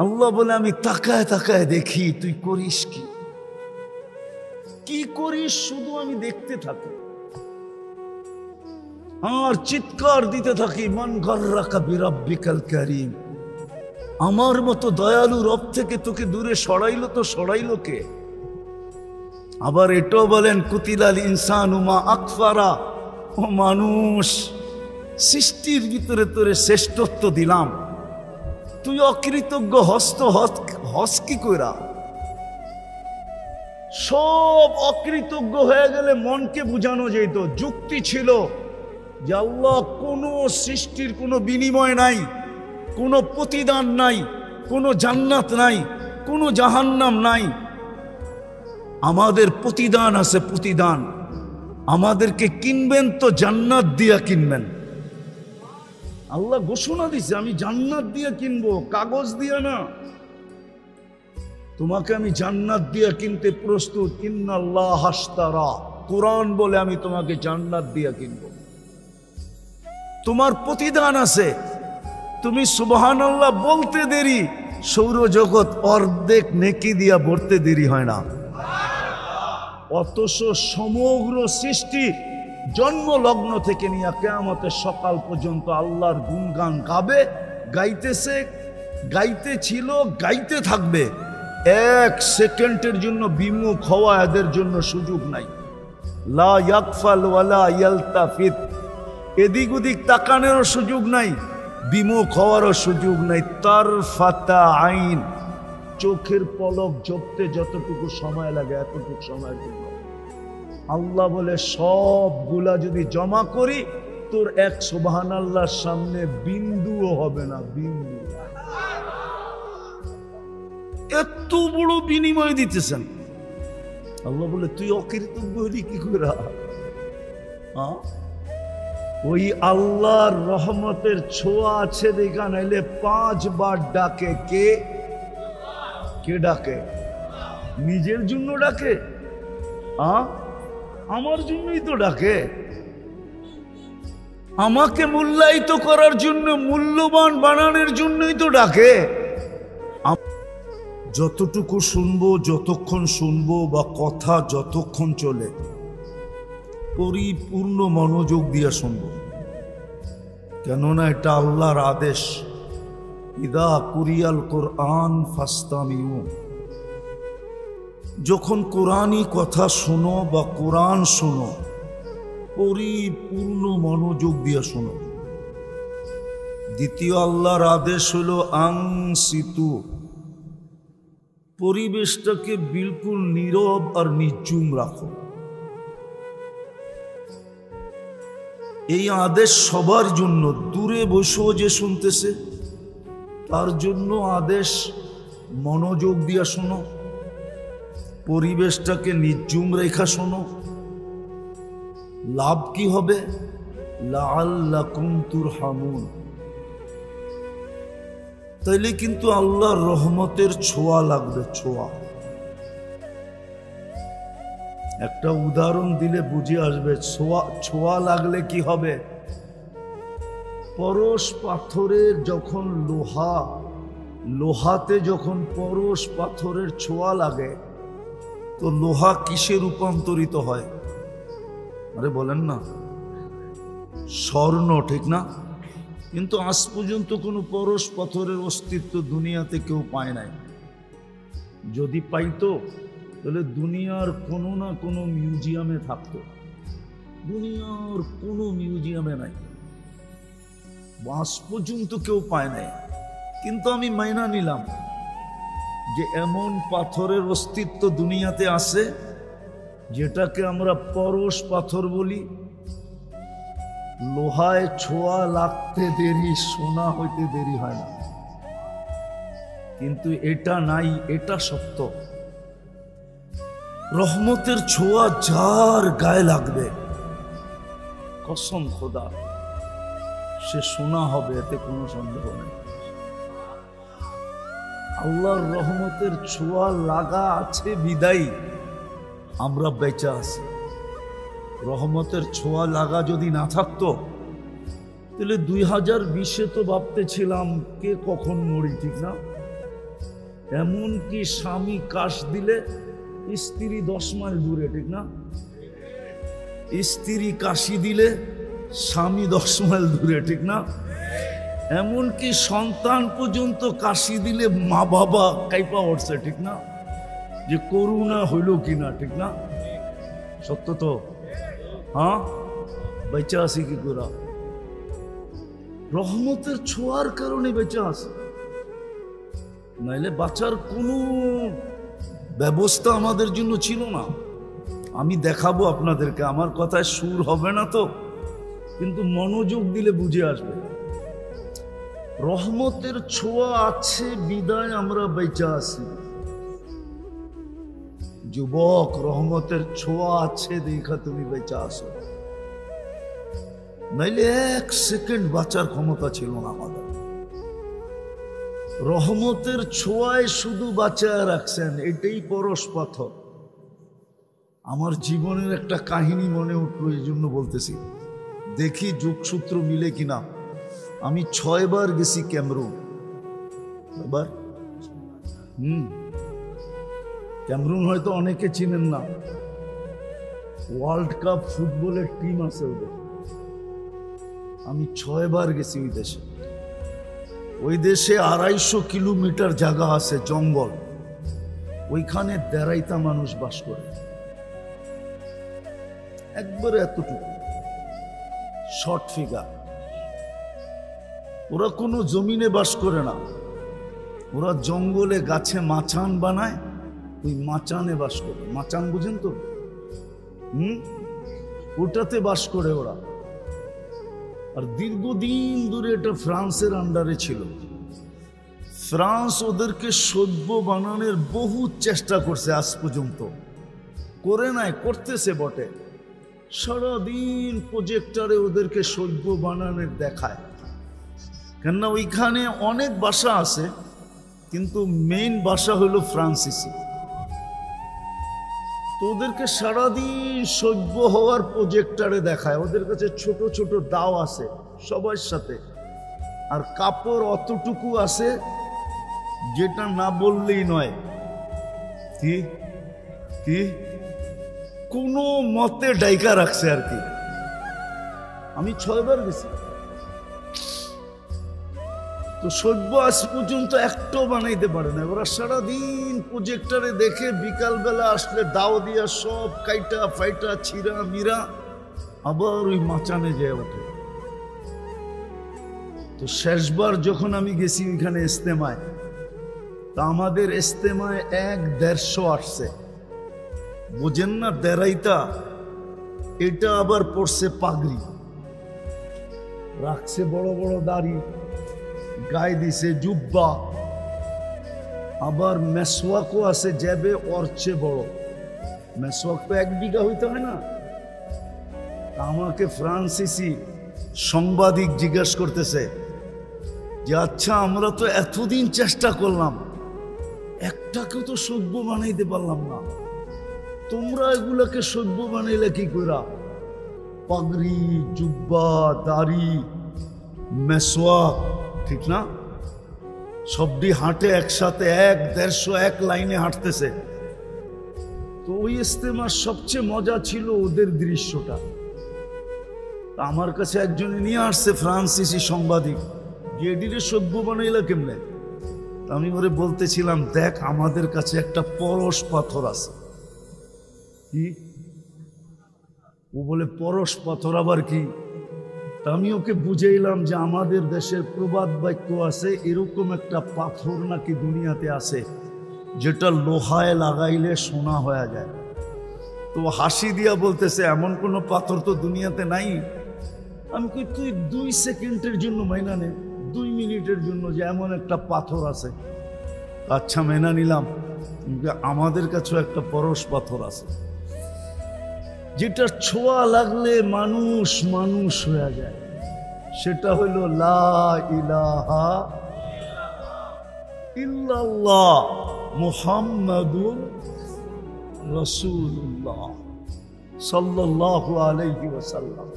আল্লাহ বলে আমি তাকায় তাকায় দেখি তুই করিস কি, কি করিস শুধু আমি দেখতে থাকি আর চিৎকার দিতে থাকি, মান গাররাকা বিরাব্বিকাল কারীম, আমার মতো দয়ালু রব থেকে তোকে দূরে সরাইলো তো সরাইলো কে? আবার এটাও বলেন কুতিলাল ইনসানু মা আকফারা, ও মানুষ সৃষ্টির ভিতরে তোরে শ্রেষ্ঠত্ব দিলাম, তুই অকৃতজ্ঞ হস কি কইরা? সব অকৃতজ্ঞ হয়ে গেলে মনকে বুঝানো যেত, যুক্তি ছিল যে আল্লাহ কোনো সৃষ্টির কোনো বিনিময় নাই, কোনো প্রতিদান নাই, কোনো জান্নাত নাই, কোনো জাহান্নাম নাই, আমাদের প্রতিদান আছে, প্রতিদান আমাদেরকে কিনবেন তো জান্নাত দিয়া কিনবেন। আল্লাহ ঘোষণা দিছে আমি জান্নাত দিয়ে কিনবো, কাগজ দিয়ে না, তোমাকে আমি জান্নাত দিয়ে কিনতে প্রস্তুত। ইন্নাল্লাহ হাশতারা, কোরআন বলে আমি তোমাকে জান্নাত দিয়ে কিনবো। তোমার প্রতিদান আছে, তুমি সুবহানাল্লাহ বলতে দেরি, সৌরজগৎ অর্ধেক নেকি দিয়া ভরতে দেরি হয় না। অথচ সমগ্র সৃষ্টি জন্ম লগ্ন থেকে নিয়ে কিয়ামতের সকাল পর্যন্ত আল্লাহর গুণগান গাবে, গাইতেছে, গাইতেছিল, গাইতে থাকবে। এক সেকেন্ডের জন্য বিমুখ হওয়া এদের জন্য সুযোগ নাই। লা ইয়াগফাল ওয়ালা ইয়ালতাফিত, এদিক ওদিক তাকানোরও সুযোগ নাই, বিমুখ হওয়ারও সুযোগ নাই। তারফাতা আইন, চোখের পলক ঝপতে যতটুকু সময় লাগে এতটুকু সময়ের জন্য। আল্লাহ বলে সবগুলা যদি জমা করি তোর এক সুবহানাল্লাহর সামনে বিন্দুও হবে না, বিন্দু। এত বড় বিনিময় দিতেছেন। আল্লাহ বলে তুই অকৃতজ্ঞ হলি কি করে? ওই আল্লাহর রহমতের ছোঁয়া আছে দেখা, নাইলে 5 বার ডাকে কে? কে ডাকে? নিজের জন্য ডাকে? আমার জন্যই তো ডাকে, আমাকে মূল্যায়িত করার জন্য, মূল্যবান বানানোর জন্যই তো ডাকে। যতটুকু শুনবো, যতক্ষণ শুনবো বা কথা যতক্ষণ চলে, পরিপূর্ণ মনোযোগ দিয়ে শুনবো, কেননা এটা আল্লাহর আদেশ। ইদা কুরিয়াল কোরআন ফাস্তামিউ, যখন কোরআনই কথা শোনো বা কোরআন শোনো, পরিপূর্ণ মনোযোগ দিয়ে শোনো। দ্বিতীয় আল্লাহর আদেশ হলো আনসিতু, পরিবেশটাকে বিলকুল নীরব আর নির্জুম রাখো। এই আদেশ সবার জন্য, দূরে বসেও যে শুনতেছে তার জন্য আদেশ, মনোযোগ দিয়ে শোনো, পরিবেশটাকে নির্জুম রেখা শোনো। লাভ কি হবে? লাআল্লাকুম তুরহামুন, তাইলে কিন্তু আল্লাহর রহমতের ছোঁয়া লাগবে, ছোঁয়া। একটা উদাহরণ দিলে বুঝে আসবে। ছোঁয়া লাগলে কি হবে? পরশ পাথরের যখন লোহাতে যখন পরশ পাথরের ছোঁয়া লাগে, তো লোহা কিসে রূপান্তরিত হয়? আরে বলেন না, স্বর্ণ, ঠিক না? কিন্তু আজ পর্যন্ত কোনো পরশ পাথরের অস্তিত্ব দুনিয়াতে কেউ পায় নাই। যদি পাইতো তাহলে দুনিয়ার কোনো না কোনো মিউজিয়ামে থাকতো। দুনিয়ার কোনো মিউজিয়ামে নাই, আজ পর্যন্ত কেউ পায় নাই। কিন্তু আমি মাইনা নিলাম যে এমন পাথরের অস্তিত্ব দুনিয়াতে আছে যেটাকে আমরা পরশ পাথর বলি। লোহায় ছোঁয়া লাগতে দেরি, সোনা হইতে দেরি হয় না। কিন্তু এটা নাই, এটা সত্য। রহমতের ছোঁয়া যার গায়ে লাগবে, কসম খোদা, সে সোনা হবে, এতে কোনো সন্দেহ নেই। আল্লাহর রহমতের ছোঁয়া লাগা আছে বিদায়ী আমরা বেঁচে আছি। রহমতের ছোঁয়া লাগা যদি না থাকতো তাহলে 2020-এ তো ভাবতেছিলাম কে কখন মরি, ঠিক না? এমনকি স্বামী কাশ দিলে স্ত্রী 10 মাইল দূরে, ঠিক না? স্ত্রী কাশি দিলে স্বামী 10 মাইল দূরে, ঠিক না? এমনকি সন্তান পর্যন্ত কাশি দিলে মা বাবা কাইপা উঠছে, ঠিক না? যে করুণা হইল কিনা, ঠিক না? সত্য তো? হ্যাঁ, বেঁচে আছি কি করে? রহমতের ছোঁয়ার কারণে বেঁচে আছে, নাইলে বাঁচার কোনো ব্যবস্থা আমাদের জন্য ছিল না। আমি দেখাবো আপনাদেরকে, আমার কথায় সুর হবে না তো, কিন্তু মনোযোগ দিলে বুঝে আসবে। রহমতের ছোঁয়া আছে বিদায় আমরা বেঁচে আছি। যুবক, রহমতের ছোঁয়া আছে দেখা তুমি বেঁচে আসো, নাইলে 1 সেকেন্ড বাঁচার ক্ষমতা ছিল না আমাদের। রহমতের ছোঁয়ায় শুধু বাঁচায় রাখছেন, এটাই পরশ পাথর। আমার জীবনের একটা কাহিনী মনে উঠলো, এই জন্য বলতেছি, দেখি যোগসূত্র মিলে কিনা। আমি 6 বার গেছি ক্যামরুন। এবার ক্যামরুন হয়তো অনেকে চিনেন না, ওয়ার্ল্ড কাপ ফুটবলের টিম আছে ওদের। আমি 6 বার গেছি ওই দেশে। ওই দেশে 250 কিলোমিটার জায়গা আছে, জঙ্গল। ওইখানে 1.5টা মানুষ বাস করে, একবারে এতটুকু শর্ট ফিগার। ওরা কোনো জমিনে বাস করে না, ওরা জঙ্গলে গাছে মাচান বানায়, ওই মাচানে বাস করে। মাচান বুঝেন তো? ওটাতে বাস করে ওরা। আর দীর্ঘদিন ধরে এটা ফ্রান্সের আন্ডারে ছিল। ফ্রান্স ওদেরকে সভ্য বানানোর বহু চেষ্টা করছে, আজ পর্যন্ত করে নাই, করতেছে বটে। সারাদিন প্রজেক্টরে ওদেরকে সভ্য বানানোর দেখায়, কেননা ওইখানে অনেক ভাষা আছে, কিন্তু মেইন ভাষা হলো ফ্রান্সিসি। তো ওদেরকে সারাদিন সভ্য হওয়ার প্রজেক্টরে দেখায়। ওদের কাছে ছোট ছোট দাও আছে সবার সাথে, আর কাপড় অতটুকু আছে যেটা না বললেই নয়। কি কি কোনো মতে ডাইকা রাখছে আর কি। আমি 6 বার গেছি, তো সভ্য আজ পর্যন্ত একটাও বানাইতে পারে না। ওরা সারাদিন প্রজেক্টরে দেখে, বিকালবেলা আসলে দাও দিয়া সব কাইটা ফাইটা ছিঁড়া মিরা আবার ওই মাচানে যেয়ে ওঠে। তো শেষবার যখন আমি গেছি ওইখানে ইস্তেমায়, তা আমাদের ইস্তেমায় 1-150 আসছে। বোঝেন না? 1.5টা, এটা আবার পড়ছে পাগড়ি, রাখছে বড় বড় দাড়ি, গায়ে দিছে জুব্বা, আবার মেসওয়াকও আছে যাবে ওর চেয়ে বড়। মেসওয়াক তো 1 বিঘা হইতে হয় না। আমাকে ফ্রান্সিসি সাংবাদিক জিজ্ঞাসা করতেছে যে, আচ্ছা আমরা তো এতদিন চেষ্টা করলাম, একটাকেও তো সভ্য বানাইতে পারলাম না, তোমরা এগুলাকে সভ্য বানাইলে কি কইরা? পাগড়ি, জুব্বা, দাড়ি, মেসওয়াক, ঠিক না? সবটি হাঁটে একসাথে, 1-150 এক লাইনে হাঁটতেছে। তো ওই ইস্তেমার সবচেয়ে মজা ছিল ওদের দৃশ্যটা। আমার কাছে একজনে নিয়ে আসছে, ফ্রান্সিসি সাংবাদিক, যে এডিরে সভ্য বানাইলা কেমনে? আমি ওরে বলতেছিলাম, দেখ আমাদের কাছে একটা পরশ পাথর আছে। কি? ও বলে পরশ পাথর আবার কি? আমি ওকে বুঝাইলাম যে আমাদের দেশের প্রবাদ বাক্য আছে, এরকম একটা পাথর নাকি দুনিয়াতে আছে যেটা লোহায় লাগাইলে সোনা হয়ে যায়। তো হাসি দিয়া বলতেছে, এমন কোনো পাথর তো দুনিয়াতে নাই। আমি কই, তুই 2 সেকেন্ডের জন্য মাইনা নে, 2 মিনিটের জন্য, যে এমন একটা পাথর আছে। আচ্ছা মেনা নিলাম, আমাদের কাছেও একটা পরশ পাথর আছে যেটা ছোঁয়া লাগলে মানুষ মানুষ হয়ে যায়। সেটা হইল লা ইলাহা ইল্লাল্লাহ মুহাম্মাদুর রাসূলুল্লাহ সাল্লাল্লাহু আলাইহি ওয়াসাল্লাম।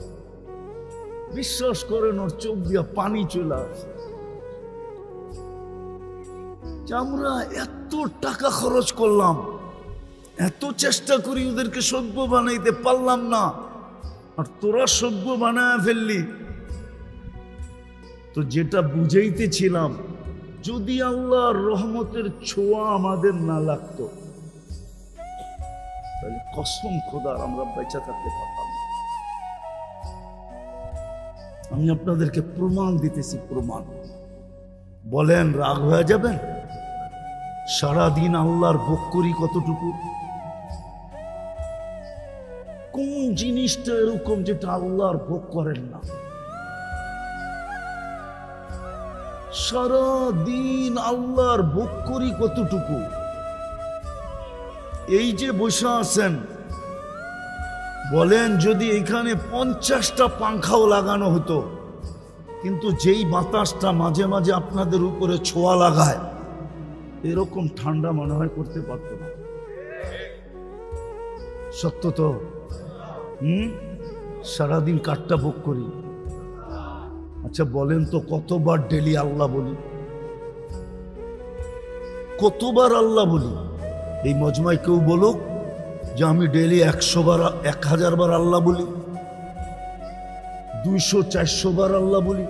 বিশ্বাস করেন, ওর চোখ দিয়া পানি চলে আসে। যে আমরা এত টাকা খরচ করলাম, এত চেষ্টা করি ওদেরকে সভ্য বানাইতে পারলাম না, আর তোরা সভ্য বানায় ফেললি। তো যেটা বুঝাইতেছিলাম, যদি আল্লাহর রহমতের ছোঁয়া আমাদের না লাগতো তাহলে কসম খোদার আমরা বেঁচে থাকতে পারতাম। আমি আপনাদেরকে প্রমাণ দিতেছি, প্রমাণ। বলেন রাগ হয়ে যাবেন? সারাদিন আল্লাহর ভোগ করি কতটুকু? কোন জিনিসটা এরকম যেটা আল্লাহর ভোগ করেন না? সারাদিন আল্লাহর ভোগ করি কতটুকু? এই যে বসে আছেন, বলেন যদি এখানে 50টা পাংখাও লাগানো হতো, কিন্তু যেই বাতাসটা মাঝে মাঝে আপনাদের উপরে ছোঁয়া লাগায়, এরকম ঠান্ডা মনে হয় করতে পারত না। সত্য তো? সারাদিন কাঠটা ভোগ করি। আচ্ছা বলেন তো, কতবার ডেলি আল্লাহ বলি? কতবার আল্লাহ বলি? এই মজমায় কেউ বলুক যে আমি ডেলি 100 বার 1000 বার আল্লাহ বলি, 200-400 বার আল্লাহ বলি।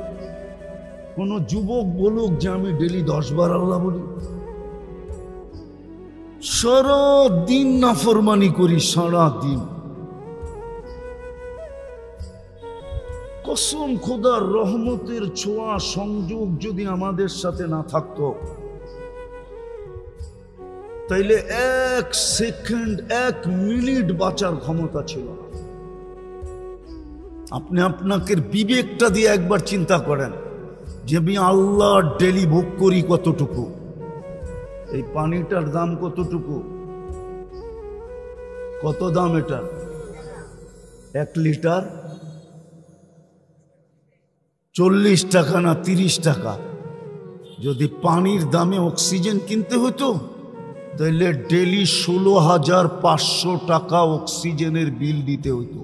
কোন যুবক বলুক যে আমি ডেলি 10 বার আল্লাহ বলি। সারা দিন নাফরমানি করি, সারা দিন। কসম খোদার রহমতের ছোঁয়া সংযোগ যদি আমাদের সাথে না থাকতো, তাইলে 1 সেকেন্ড 1 মিনিট বাঁচার ক্ষমতা ছিল না। আপনি আপনাকে বিবেকটা দিয়ে একবার চিন্তা করেন যে আমি আল্লাহ ডেলি ভোগ করি কতটুকু। এই পানিটার দাম কতটুকু? কত দাম এটা? 1 লিটার 40 টাকা না 30 টাকা? যদি পানির দামে অক্সিজেন কিনতে হতো তাহলে ডেলি 16,500 টাকা অক্সিজেনের বিল দিতে হতো।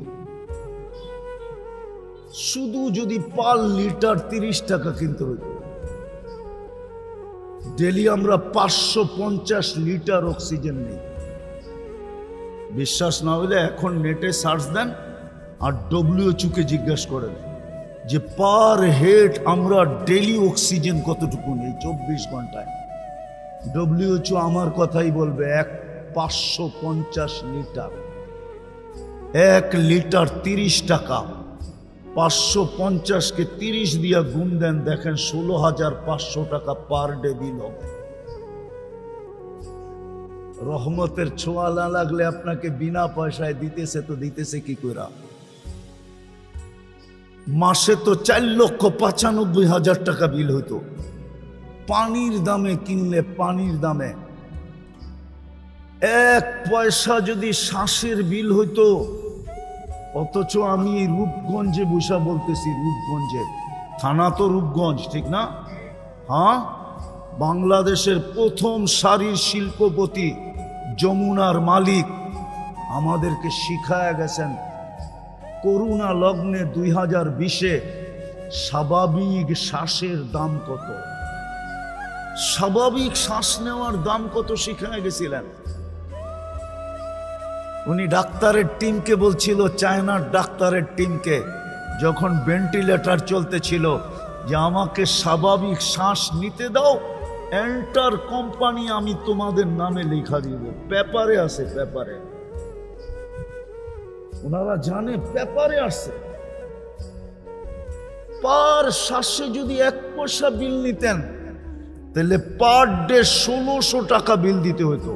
শুধু যদি পার লিটার 30 টাকা কিনতে হতো, ডেলি আমরা 550 লিটার অক্সিজেন নেই। বিশ্বাস না হলে এখন নেটে সার্চ দেন আর WHO কে জিজ্ঞাসা করেন যে পার হেড আমরা ডেলি অক্সিজেন কতটুকু নেই 24 ঘন্টায়। WHO আমার কথাই বলবে 550 লিটার। 1 লিটার 30 টাকা, 550-কে 30 দিয়া গুণ দেন, দেখেন 16,500 টাকা পার ডে বিল হবে। রহমতের ছোঁয়া না লাগলে আপনাকে বিনা পয়সায় দিতেছে, তো দিতেছে কি কইরা? মাসে তো 4,95,000 টাকা বিল হইতো পানির দামে কিনলে। পানির দামে 1 পয়সা যদি শ্বাসের বিল হইতো। অথচ আমি রূপগঞ্জে বসা বলতেছি, রূপগঞ্জে, থানা তো রূপগঞ্জ, ঠিক না? হ্যাঁ, বাংলাদেশের প্রথম সারির শিল্পপতি যমুনার মালিক আমাদেরকে শিখায় গেছেন করোনা লগ্নে 2020-এ স্বাভাবিক শ্বাসের দাম কত, স্বাভাবিক শ্বাস নেওয়ার দাম কত শিখায় গেছিলেন। উনি ডাক্তারের টিমকে বলছিল, চায়নার ডাক্তারের টিমকে, যখন ভেন্টিলেটর চলতেছিল, যে আমাকে স্বাভাবিক শ্বাস নিতে দাও, এন্টার কোম্পানি আমি তোমাদের নামে লেখা দিব। পেপারে আছে, পেপারে, ওনারা জানে পেপারে আছে। পার শ্বাসে যদি 1 পয়সা বিল নিতেন তাহলে পার ডে 1600 টাকা বিল দিতে হতো।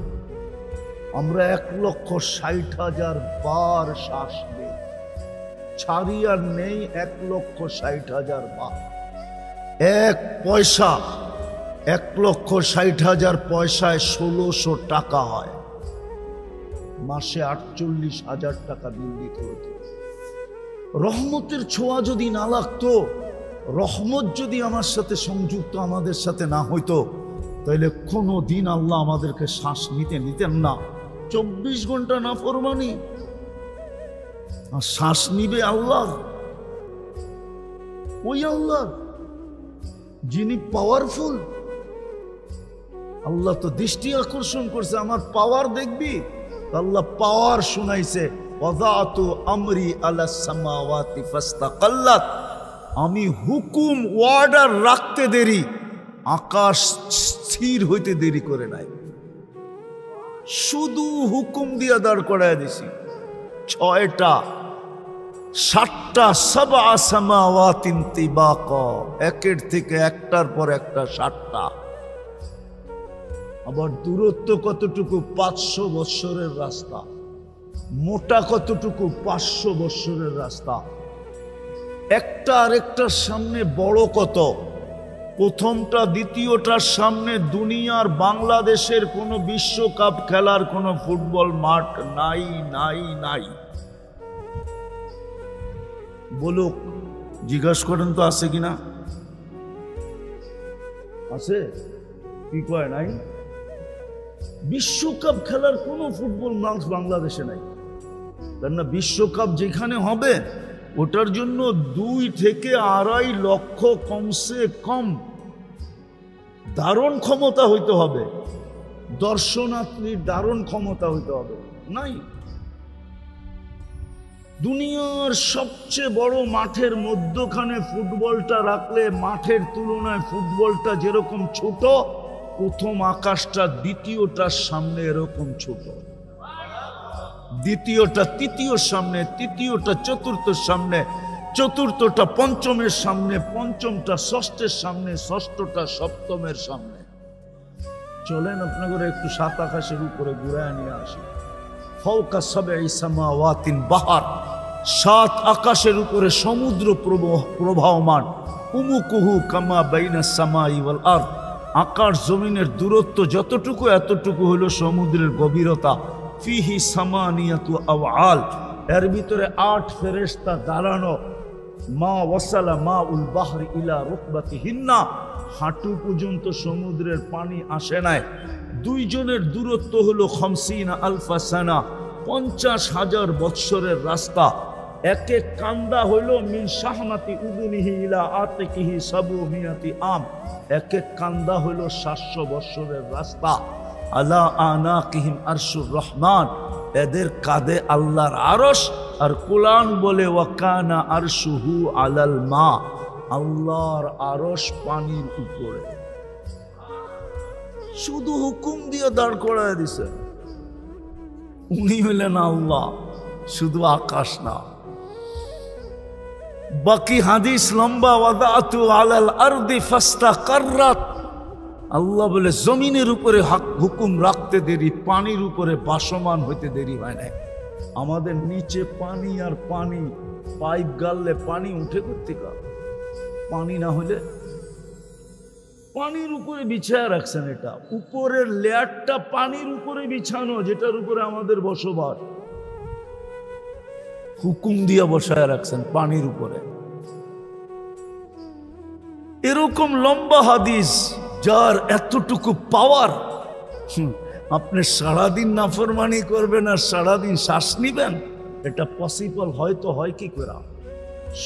আমরা 1,60,000 বার শ্বাস নেই, ছাড়ি আর নেই 1,60,000 বার। 1 পয়সা 1,60,000 পয়সায় 1600 টাকা হয়। মাসে 48,000 টাকা বিল দিতে হতো। রহমতের ছোঁয়া যদি না লাগতো, রহমত যদি আমার সাথে সংযুক্ত আমাদের সাথে না হইতো, তাহলে কোনো দিন আল্লাহ আমাদেরকে শ্বাস নিতেন না। 24 ঘন্টা নাফরমানি, আর শ্বাস নিবে আল্লাহ, ওই আল্লাহ যিনি পাওয়ারফুল। আল্লাহ তো দৃষ্টি আকর্ষণ করছে, আমার পাওয়ার দেখবি। আল্লাহ পাওয়ার শুনাইছে, ওয়াদাতু আমরি আলা সামাওয়াতি ফাস্তাকাল্লাত, আমি হুকুম অর্ডার রাখতে দেরি, আকাশ স্থির হইতে দেরি করে নাই। শুধু হুকুম দিয়া দাঁড় করায় দিছি। 6টা 7টা সাবআ সামাওয়াতিন তিবাকা, একের থেকে একটার পর একটা 7টা। আবার দূরত্ব কতটুকু? 500 বৎসরের রাস্তা। মোটা কতটুকু? 500 বৎসরের রাস্তা। একটা আরেকটার সামনে বড় কত? প্রথমটা দ্বিতীয়টার সামনে দুনিয়ার বাংলাদেশের কোনো বিশ্বকাপ খেলার কোনো ফুটবল মাঠ নাই নাই নাই। বলুক, জিজ্ঞাসা করেন তো আছে কিনা? আছে? কি কয় নাই? বিশ্বকাপ খেলার কোনো ফুটবল মাঠ বাংলাদেশে নাই। কেননা বিশ্বকাপ যেখানে হবে ওটার জন্য 2 থেকে 2.5 লক্ষ কমসে কম ধারণ ক্ষমতা হইতে হবে, দর্শনার্থীর ধারণ ক্ষমতা হইতে হবে। নাই। দুনিয়ার সবচেয়ে বড় মাঠের মধ্যখানে ফুটবলটা রাখলে মাঠের তুলনায় ফুটবলটা যেরকম ছোট, প্রথম আকাশটা দ্বিতীয়টার সামনে এরকম ছোট, দ্বিতীয়টা তৃতীয়র সামনে, তৃতীয়টা চতুর্থের সামনে, চতুর্থটা পঞ্চমের সামনে, পঞ্চমটা ষষ্ঠের সামনে, ষষ্ঠটা সপ্তমের সামনে। চলেন আপনাদের একটু 7 আকাশের উপরে ঘুরায় নিয়ে আসি। ফাওকা সাবঈ সামাওয়াতিন বাহার, 7 আকাশের উপরে সমুদ্র প্রবাহমান। উমুকুহু কামা বাইনাস সামাই ওয়াল আরদ, আকাশ জমিনের দূরত্ব যতটুকু এতটুকু হলো সমুদ্রের গভীরতা। ফিহি সামানিয়াতু আওয়াল, এর ভিতরে 8 ফেরেশতা দাঁড়ানো। মা ওয়াসালা মা উল বাহরি ইলা রুকবাতিহিন্না, হাঁটু পর্যন্ত সমুদ্রের পানি আসে নাই। 2 জনের দূরত্ব হলো 50 আলফা সানা, 50,000 বৎসরের রাস্তা। এক এক কান্দা হইল মিন শাহনাতি উদুনিহি ইলা আতিকিহি 700 আম, এক এক কান্দা হইল 700 বৎসরের রাস্তা। আলা আনাকিহিম আরশুর রহমান, এদের কাঁধে আল্লাহর আরশ। আর কুরআন বলে ওয়াকানা আরশুহু আলাল মা, আল্লাহর আরশ পানির উপরে। শুধু হুকুম দিয়ে দাঁড় করায় দিছে। উনি হলেন আল্লাহ, শুধু আকাশ না। বাকি হাদিস লম্বা, ওয়াদাতু আলাল আরদি ফাস্তাকাররাত, আল্লাহ বলে জমিনের উপরে হুকুম রাখতে দেরি, পানির উপরে ভাসমান হইতে দেরি হয় না। আমাদের নিচে পানি আর পানি, পাইপ গাললে পানি উঠে করতে কার, পানি না হলে পানির উপরে বিছায়া রাখছেন। এটা উপরের লেয়ারটা পানির উপরে বিছানো, যেটার উপরে আমাদের বসবাস। হুকুম দিয়া বসায় রাখছেন পানির উপরে। এরকম লম্বা হাদিস যার এতটুকু পাওয়ার, আপনি সারাদিন নাফরমানি করবেন আর সারাদিন শ্বাস নিবেন, এটা পসিবল হয়তো হয় কি করে?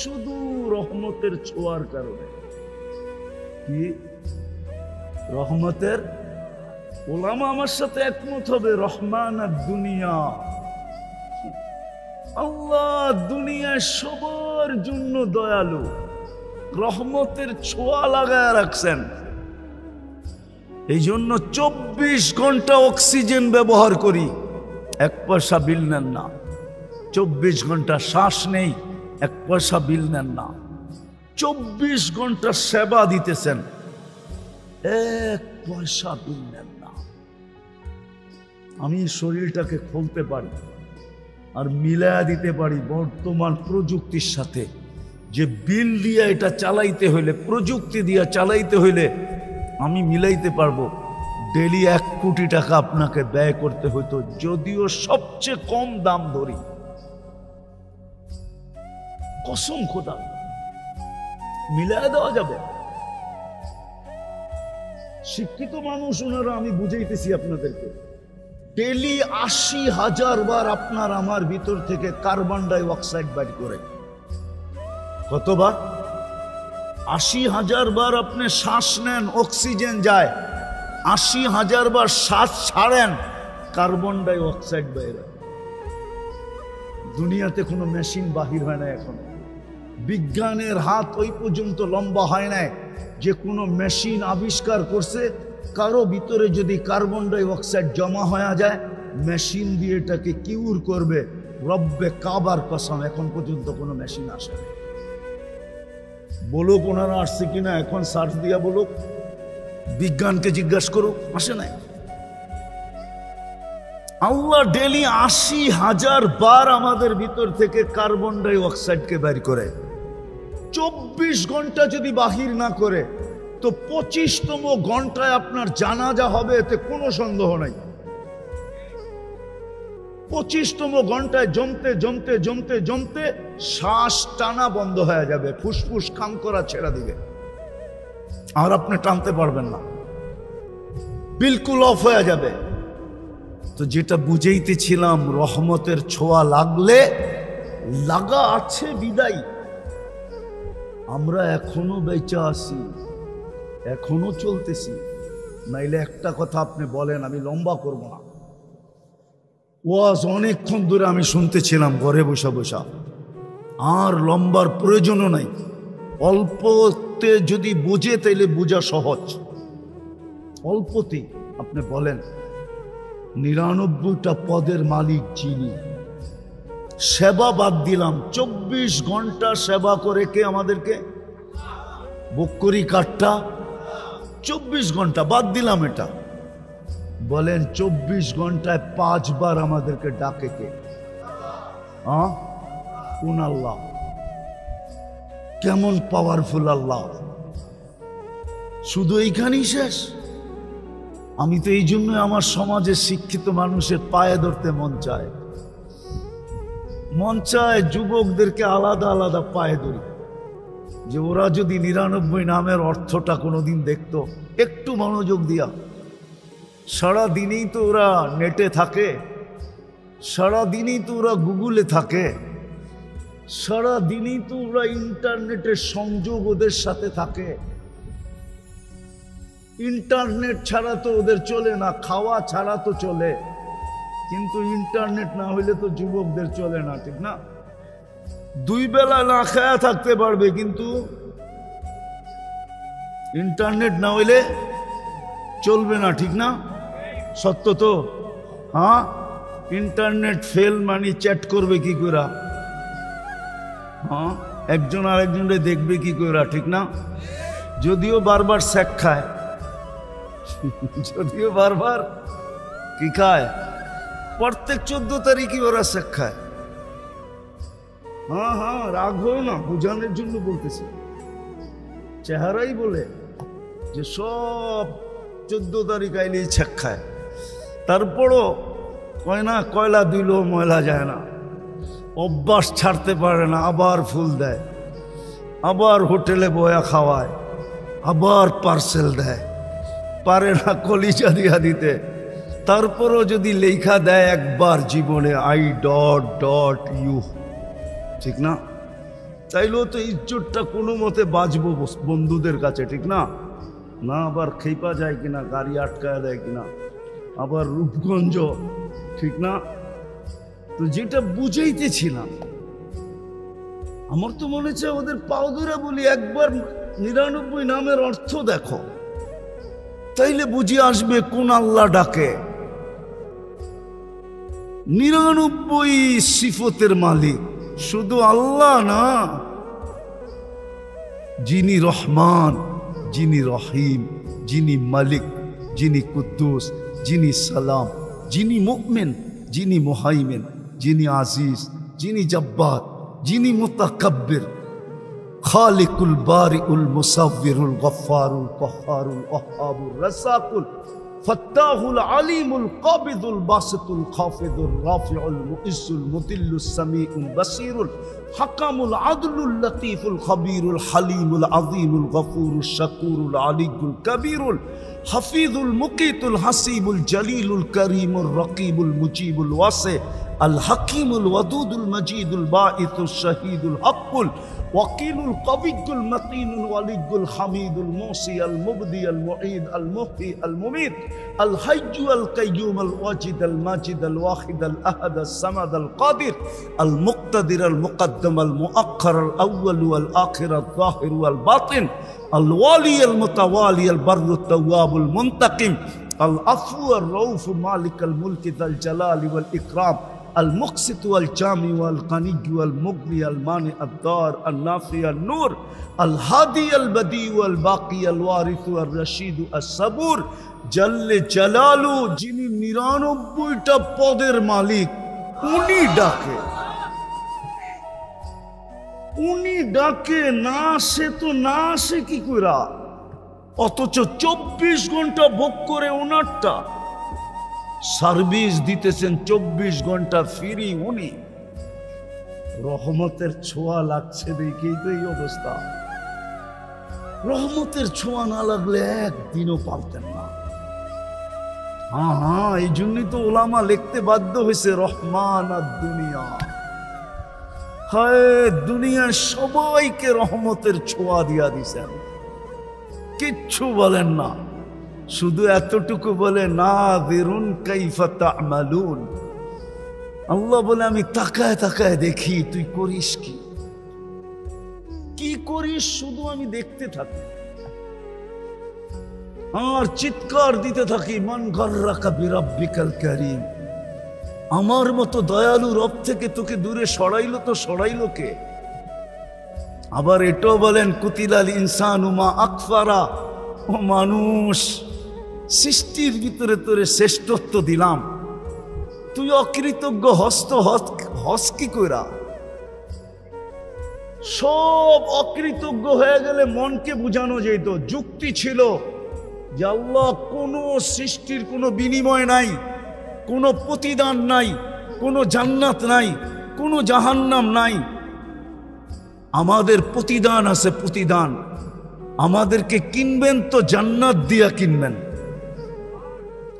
শুধু রহমতের ছোঁয়ার কারণে। কি রহমতের? ওলামা আমার সাথে একমত হবে, রহমান আর দুনিয়া। আল্লাহ দুনিয়ায় সবার জন্য দয়ালু, রহমতের ছোঁয়া লাগায় রাখছেন। এই জন্য 24 ঘন্টা অক্সিজেন ব্যবহার করি, 1 পয়সা বিল নেন না। 24 ঘন্টা শ্বাস নেই, 1 পয়সা বিল নেন না। 24 ঘন্টা সেবা দিতেছেন, 1 পয়সা বিল নেন না। আমি শরীরটাকে খুলতে পারি আর মিলায়া দিতে পারি বর্তমান প্রযুক্তির সাথে। যে বিল দিয়ে এটা চালাইতে হইলে, প্রযুক্তি দিয়ে চালাইতে হইলে আমি মিলাইতে পারবো। ডেলি 1 কোটি টাকা আপনাকে ব্যয় করতে হইতো, যদিও সবচেয়ে কম দাম ধরি। কসম খোদা, মিলায় দেওয়া যাবে। শিক্ষিত মানুষ ওনারা, আমি বুঝাইতেছি আপনাদেরকে। ডেলি 80,000 বার আপনার আমার ভিতর থেকে কার্বন ডাই অক্সাইড বাইর করে। কতবার? 80,000 বার আপনি শ্বাস নেন, অক্সিজেন যায়। 80,000 বার শ্বাস ছাড়েন, কার্বন ডাই অক্সাইড বাইরে। দুনিয়াতে কোনো মেশিন বাহির হয় না এখন। বিজ্ঞানের হাত ওই পর্যন্ত লম্বা হয় না যে কোনো মেশিন আবিষ্কার করছে কারো ভিতরে যদি কার্বন ডাই অক্সাইড জমা হয়ে যায় মেশিন দিয়ে এটাকে কিউর করবে। রব্বে কাবার কসম, এখন পর্যন্ত কোনো মেশিন আসে না। বলুক ওনারা আসছে কিনা, এখন সার্চ দিয়া বলুক, বিজ্ঞানকে জিজ্ঞাসা করুক, আসে নাই। আল্লাহ ডেলি 80,000 বার আমাদের ভিতর থেকে কার্বন ডাই অক্সাইডকে বের করে। 24 ঘন্টা যদি বাহির না করে তো 25তম ঘন্টায় আপনার জানাজা হবে, এতে কোনো সন্দেহ নাই। 25তম ঘন্টায় জমতে জমতে জমতে জমতে শ্বাস টানা বন্ধ হয়ে যাবে, ফুসফুস কাম করা ছেড়ে দিবে, আর আপনি টানতে পারবেন না, বিলকুল অফ হয়ে যাবে। তো যেটা বুঝাইতেছিলাম, রহমতের ছোঁয়া লাগলে লাগা আছে বিদায় আমরা এখনো বেঁচে আছি, এখনো চলতেছি। নাইলে একটা কথা আপনি বলেন, আমি লম্বা করব না, ওয়াজ অনেকক্ষণ ধরে আমি শুনতেছিলাম ঘরে বসা বসা, আর লম্বার প্রয়োজনও নাই। অল্পতে যদি বুঝে তাইলে বোঝা সহজ। অল্পতে আপনি বলেন 99টা পদের মালিক যিনি, সেবা বাদ দিলাম, 24 ঘন্টা সেবা করে কে আমাদেরকে? বকরি কাঠটা 24 ঘন্টা বাদ দিলাম এটা। বলেন 24 ঘন্টায় 5 বার আমাদেরকে ডাকে কে? কোন আল্লাহ? কেমন পাওয়ারফুল আল্লাহ! শুধু এইখানেই শেষ? আমি তো এই জন্য আমার সমাজের শিক্ষিত মানুষের পায়ে ধরতে মন চায়, যুবকদেরকে আলাদা আলাদা পায়ে ধরি, যে ওরা যদি 99 নামের অর্থটা কোনোদিন দেখতো, একটু মনোযোগ দিয়া। সারা দিনই তো ওরা নেটে থাকে, সারা দিনই তো ওরা গুগলে থাকে, সারা দিনই তো ওরা ইন্টারনেটের সংযোগ ওদের সাথে থাকে। ইন্টারনেট ছাড়া তো ওদের চলে না, খাওয়া ছাড়া তো চলে, কিন্তু ইন্টারনেট না হইলে তো যুবকদের চলে না, ঠিক না? 2 বেলা না খায়া থাকতে পারবে, কিন্তু ইন্টারনেট না হইলে চলবে না, ঠিক না? সত্য তো? হ্যাঁ, ইন্টারনেট ফেল মানে চ্যাট করবে কি করে? হ্যাঁ, একজন আরেকজনকে দেখবে কি করে, ঠিক না? যদিও বারবার স্যাক খায়, যদিও বারবার কি খায়, প্রত্যেক 14 তারিখই ওরা স্যাক খায়। হ্যাঁ হ্যাঁ, রাগ হও না, বোঝানোর জন্য বলতেছি। চেহারাই বলে যে সব 14 তারিখ আইলেই স্যাক খায়। তারপরও কয় না, কয়লা দিলেও ময়লা যায় না, অভ্যাস ছাড়তে পারে না, আবার ফুল দেয়, আবার হোটেলে বয়া খাওয়ায়, আবার পার্সেল দেয়, পারে না কলিজা দিয়া দিতে। তারপরও যদি লেখা দেয় একবার জীবনে I.U, ঠিক না? তাইলেও তো ইজ্জতটা কোনো মতে বাঁচবো বন্ধুদের কাছে, ঠিক না? না আবার খেপা যায় কিনা, গাড়ি আটকায় দেয় কিনা, আবার রূপগঞ্জ, ঠিক না? তো যেটা বুঝাইতেছিলাম, আমার তো মনে হচ্ছে ওদের পাও ধরে বলি, একবার 99 নামের অর্থ দেখো, তাইলে বুঝে আসবে কোন আল্লাহ ডাকে। 99 সিফতের মালিক শুধু আল্লাহ না, যিনি রহমান, যিনি রহিম, যিনি মালিক, যিনি কুদ্দুস, যিনি সালাম, যিনি মুমিন, যিনি মুহাইমিন, যিনি আজিজ, যিনি জব্বার, যিনি মুতাকাব্বির, খালিকুল বারিউল মুসাব্বিরুল গফফারুল কহ্হারুল ওয়াহ্হাবুর রাসাকুল ফাত্তাহুল আলিমুল কাবিদুল বাসিতুল খাফিদুর রাফিউল মুইজ্জুল মুদিল্লুস সামিউল বাসিরুল হাকামুল আদলুল লতীফুল খবীরুল হালিমুল আযীমুল গফুরুশ শাকুরুল আলিয়ুল কবীরুল হাফিজুল মুকিতুল হাসিবুল জলিলুল করিমুর রকিবুল মুজিবুল ওয়াসি আল হাকিমুল ওয়াদুদুল মাজিদুল বাঈসুশ শাহীদুল হাক্কুল ওয়াকিলুল কবিয়্যুল মাতিনুল ওয়ালিয়্যুল হামিদুল মুসি আল মুবদি আল মুঈদ আল মুহয়ি আল মুমীত আল হাইয়্যু আল কাইয়্যুম আল ওয়াজিদ আল মাজিদ আল ওয়াহিদ আল আহাদ আস সামাদ আল কাদির আল মুক্তাদির আল মুকদ্দম আল মুআক্খার আল আউয়াল ওয়াল আখির আল যাহির ওয়াল বাতিন আল ওয়ালি আল মুতাওয়ালি আল বাররু তাওয়াবুল মুনতাকিম আল আফু আর রউফ মালিক আল মুলক যাল জালালি ওয়াল ইকরাম المقسط والجامع والغني والمغني المانع الضار النافع النور الهادي البديع والباقي الوارث الرشيد الصبور جل جلاله যিনি 99টা পদের মালিক উনি ডাকে না আসে তো না আসে কি কইরা অথচ 24 ঘন্টা ভোগ করে ওনারটা সার্ভিস দিতেছেন 24 ঘন্টা ফ্রি উনি রহমতের ছোঁয়া লাগছে দেখেই তো এই অবস্থা রহমতের ছোঁয়া না লাগলে একদিনও পারতেন না হ্যাঁ এই জন্যই তো ওলামা লিখতে বাধ্য হয়েছে রহমান আর দুনিয়া হায় দুনিয়ার সবাইকে রহমতের ছোঁয়া দিয়া দিছেন কিচ্ছু বলেন না শুধু এতটুকু বলে নাযিরুন কাইফা তা'মালুন আল্লাহ বলে আমি তাকায় তাকায় দেখি তুই করিস কি করিস শুধু আমি দেখতে থাকি আর চিৎকার দিতে থাকি মান গাররাকা বিরাব্বিকাল কারীম আমার মতো দয়ালু রব থেকে তোকে দূরে সরাইলো কে আবার এটাও বলেন কুতিলাল ইনসানু মা আকফারা ও মানুষ সৃষ্টির ভিতরে তোরে শ্রেষ্ঠত্ব দিলাম তুই অকৃতজ্ঞ হস কি কইরা সব অকৃতজ্ঞ হয়ে গেলে মনকে বুঝানো যেত যুক্তি ছিল যে আল্লাহ কোনো সৃষ্টির কোনো বিনিময় নাই কোনো প্রতিদান নাই কোনো জান্নাত নাই কোনো জাহান্নাম নাই আমাদের প্রতিদান আছে প্রতিদান আমাদেরকে কিনবেন তো জান্নাত দিয়া কিনবেন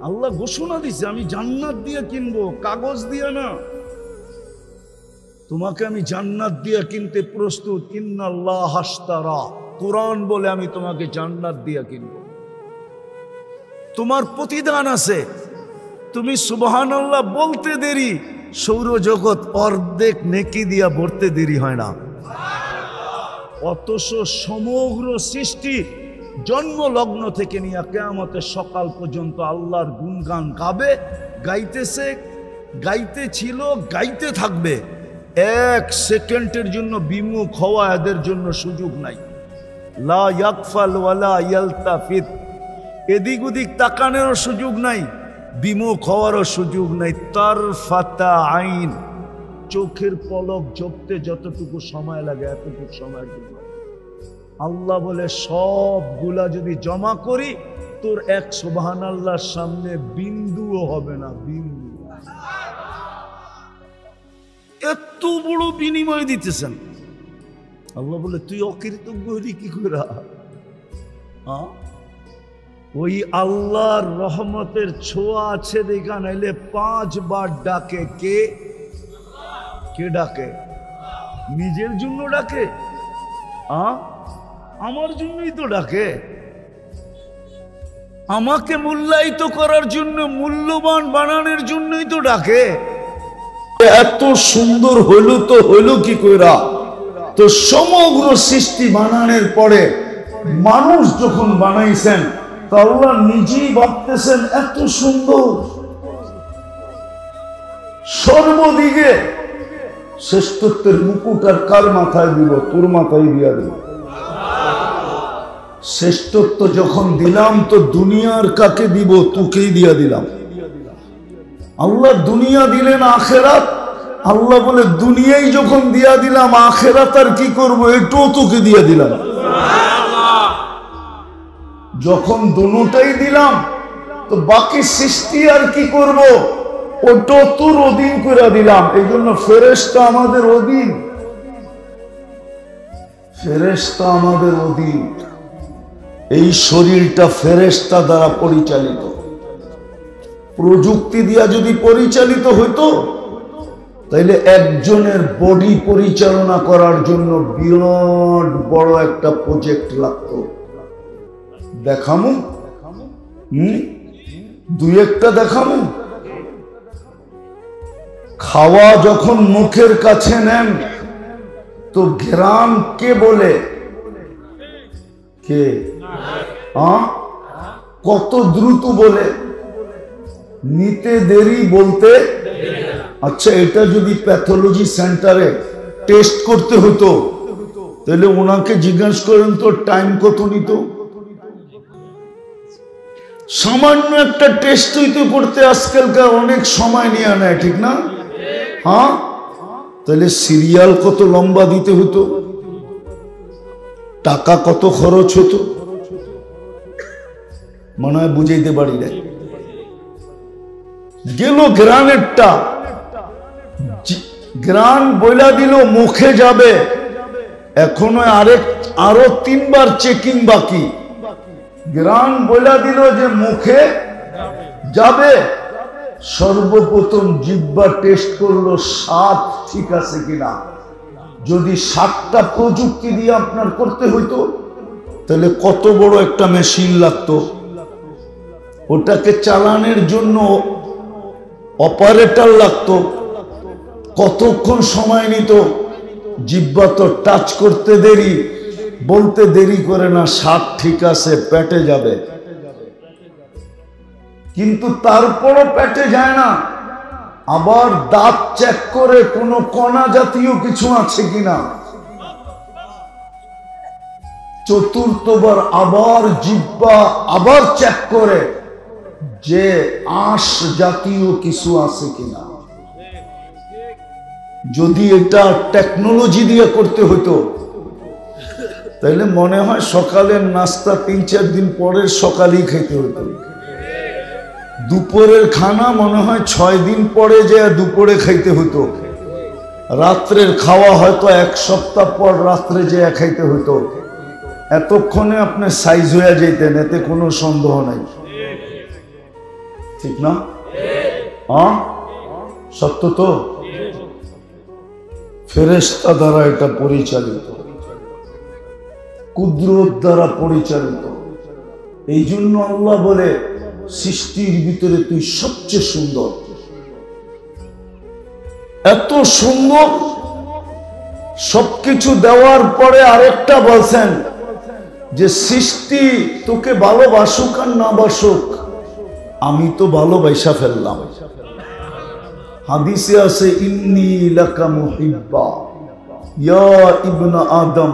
আল্লাহ ঘোষণা দিছে আমি জান্নাত দিয়ে কিনবো কাগজ দিয়ে না তোমাকে আমি জান্নাত দিয়ে কিনতে প্রস্তুত ইন্নাল্লাহ আশতারা কুরআন বলে আমি তোমাকে জান্নাত দিয়ে কিনবো তোমার প্রতিদান আছে তুমি সুবহানাল্লাহ বলতে দেরি সৌরজগৎ অর্ধেক নেকি দিয়া ভরতে দেরি হয় না অথচ সমগ্র সৃষ্টি জন্ম লগ্ন থেকে নিয়ে কিয়ামতের সকাল পর্যন্ত আল্লাহর গুণগান গাবে গাইতেছে গাইতে ছিল গাইতে থাকবে এক সেকেন্ডের জন্য বিমুখ হওয়া এদের জন্য সুযোগ নাই লা ইয়াগফাল ওয়ালা ইয়ালতাফিত এদিক ওদিক তাকানোর সুযোগ নাই বিমুখ হওয়ারও সুযোগ নাই তারফাতা আইন চোখের পলক ঝপতে যতটুকু সময় লাগে এতটুকু সময়ের জন্য আল্লাহ বলে সবগুলা যদি জমা করি তোর এক সুবহানাল্লাহর সামনে বিন্দুও হবে না বিন্দু এত বড় বিনিময় দিতেছেন আল্লাহ বলে তুই অকৃতজ্ঞ হলি কি করে ওই আল্লাহর রহমতের ছোঁয়া আছে দেখা নাইলে 5 বার ডাকে কে ডাকে নিজের জন্য ডাকে আমার জন্যই তো ডাকে আমাকে মূল্যায়িত করার জন্য মূল্যবান বানানোর জন্যই তো ডাকে এত সুন্দর হইল কি কইরা তো সমগ্র সৃষ্টি বানানোর পরে মানুষ যখন বানাইছেন তা আল্লাহ নিজেই ভাবতেছেন এত সুন্দর সর্বদিকে শ্রেষ্ঠত্বের মুকুট আর কার মাথায় দিল তোর মাথায় দিয়া দিল শ্রেষ্ঠত্ব যখন দিলাম তো দুনিয়ার কাকে দিব তোকেই দিয়া দিলাম আল্লাহ দুনিয়া দিলেন আখেরাত আল্লাহ বলে দুনিয়াই যখন দিয়া দিলাম আখেরাত আর কি করবো এটাও তোকে দিয়া দিলাম যখন দুটোটাই দিলাম তো বাকি সৃষ্টি আর কি করব ওটা তোর অধীন করে দিলাম এই জন্য ফেরেশতা আমাদের অধীন ফেরেশতা আমাদের অধীন এই শরীরটা ফেরেশতা দ্বারা পরিচালিত প্রযুক্তি দিয়া যদি পরিচালিত হইতো তাইলে একজনের বডি পরিচালনা করার জন্য বিরাট বড় একটা প্রজেক্ট লাগতো। দেখামু দুই একটা দেখামু। খাওয়া যখন মুখের কাছে নেন তো ঘ্রাণ কে বলে? কে? কত দ্রুত বলে? নিতে দেরি, বলতে। আচ্ছা, এটা যদি প্যাথোলজি সেন্টারে টেস্ট করতে হতো তাহলে ওনাকে জিজ্ঞাসা করেন তো টাইম কত নিত? সামান্য একটা টেস্ট হইতে করতে আজকালকার অনেক সময় নিয়ে নেয়, ঠিক না? হ্যাঁ, তাহলে সিরিয়াল কত লম্বা দিতে হতো, টাকা কত খরচ হতো, মনে হয় বুঝাইতে পারি না। গেল গ্রানেরটা, গ্রান বইলা দিল মুখে যাবে, এখনো আরো 3 বার চেকিং বাকি। গ্রান বইলা দিল যে মুখে যাবে, সর্বপ্রথম জিহ্বা টেস্ট করলো স্বাদ ঠিক আছে কিনা। যদি 7টা প্রযুক্তি দিয়ে আপনার করতে হইতো তাহলে কত বড় একটা মেশিন লাগতো। ওটাকে চালানোর জন্য অপারেটর লাগতো, কতক্ষণ সময় নিত। জিহ্বা তো টাচ করতে দেরি, বলতে দেরি করে না, স্বাদ ঠিক আছে, পেটে যাবে। কিন্তু তারপরও পেটে যায় না, আবার দাঁত চেক করে কোনো কণা জাতীয় কিছু আছে কিনা। চতুর্থবার আবার জিহ্বা আবার চেক করে যে আঁশ জাতীয় কিছু আছে কিনা। যদি এটা টেকনোলজি দিয়ে করতে হতো তাহলে মনে হয় সকালের নাস্তা 3-4 দিন পরের সকালেই খেতে হতো। দুপুরের খানা মনে হয় 6 দিন পরে যে দুপুরে খাইতে হতো। রাত্রের খাওয়া হয়তো 1 সপ্তাহ পর রাত্রে যে খাইতে হতো। এতক্ষণে আপনি সাইজ হয়ে যেতেন, এতে কোনো সন্দেহ নাই, ঠিক না? হ্যাঁ, সত্য তো। ফেরেশতা দ্বারা এটা পরিচালিত, কুদরত দ্বারা পরিচালিত। এই জন্য আল্লাহ বলে সৃষ্টির ভিতরে তুই সবচেয়ে সুন্দর। এত সুন্দর সবকিছু দেওয়ার পরে আরেকটা বলছেন যে সৃষ্টি তোকে ভালোবাসুক আর না বাসুক, আমি তো ভালোবাসা ফেললাম। হাদিসে আছে ইন্নী লাকা মুহিব্বা, ইয়া ইবনা আদম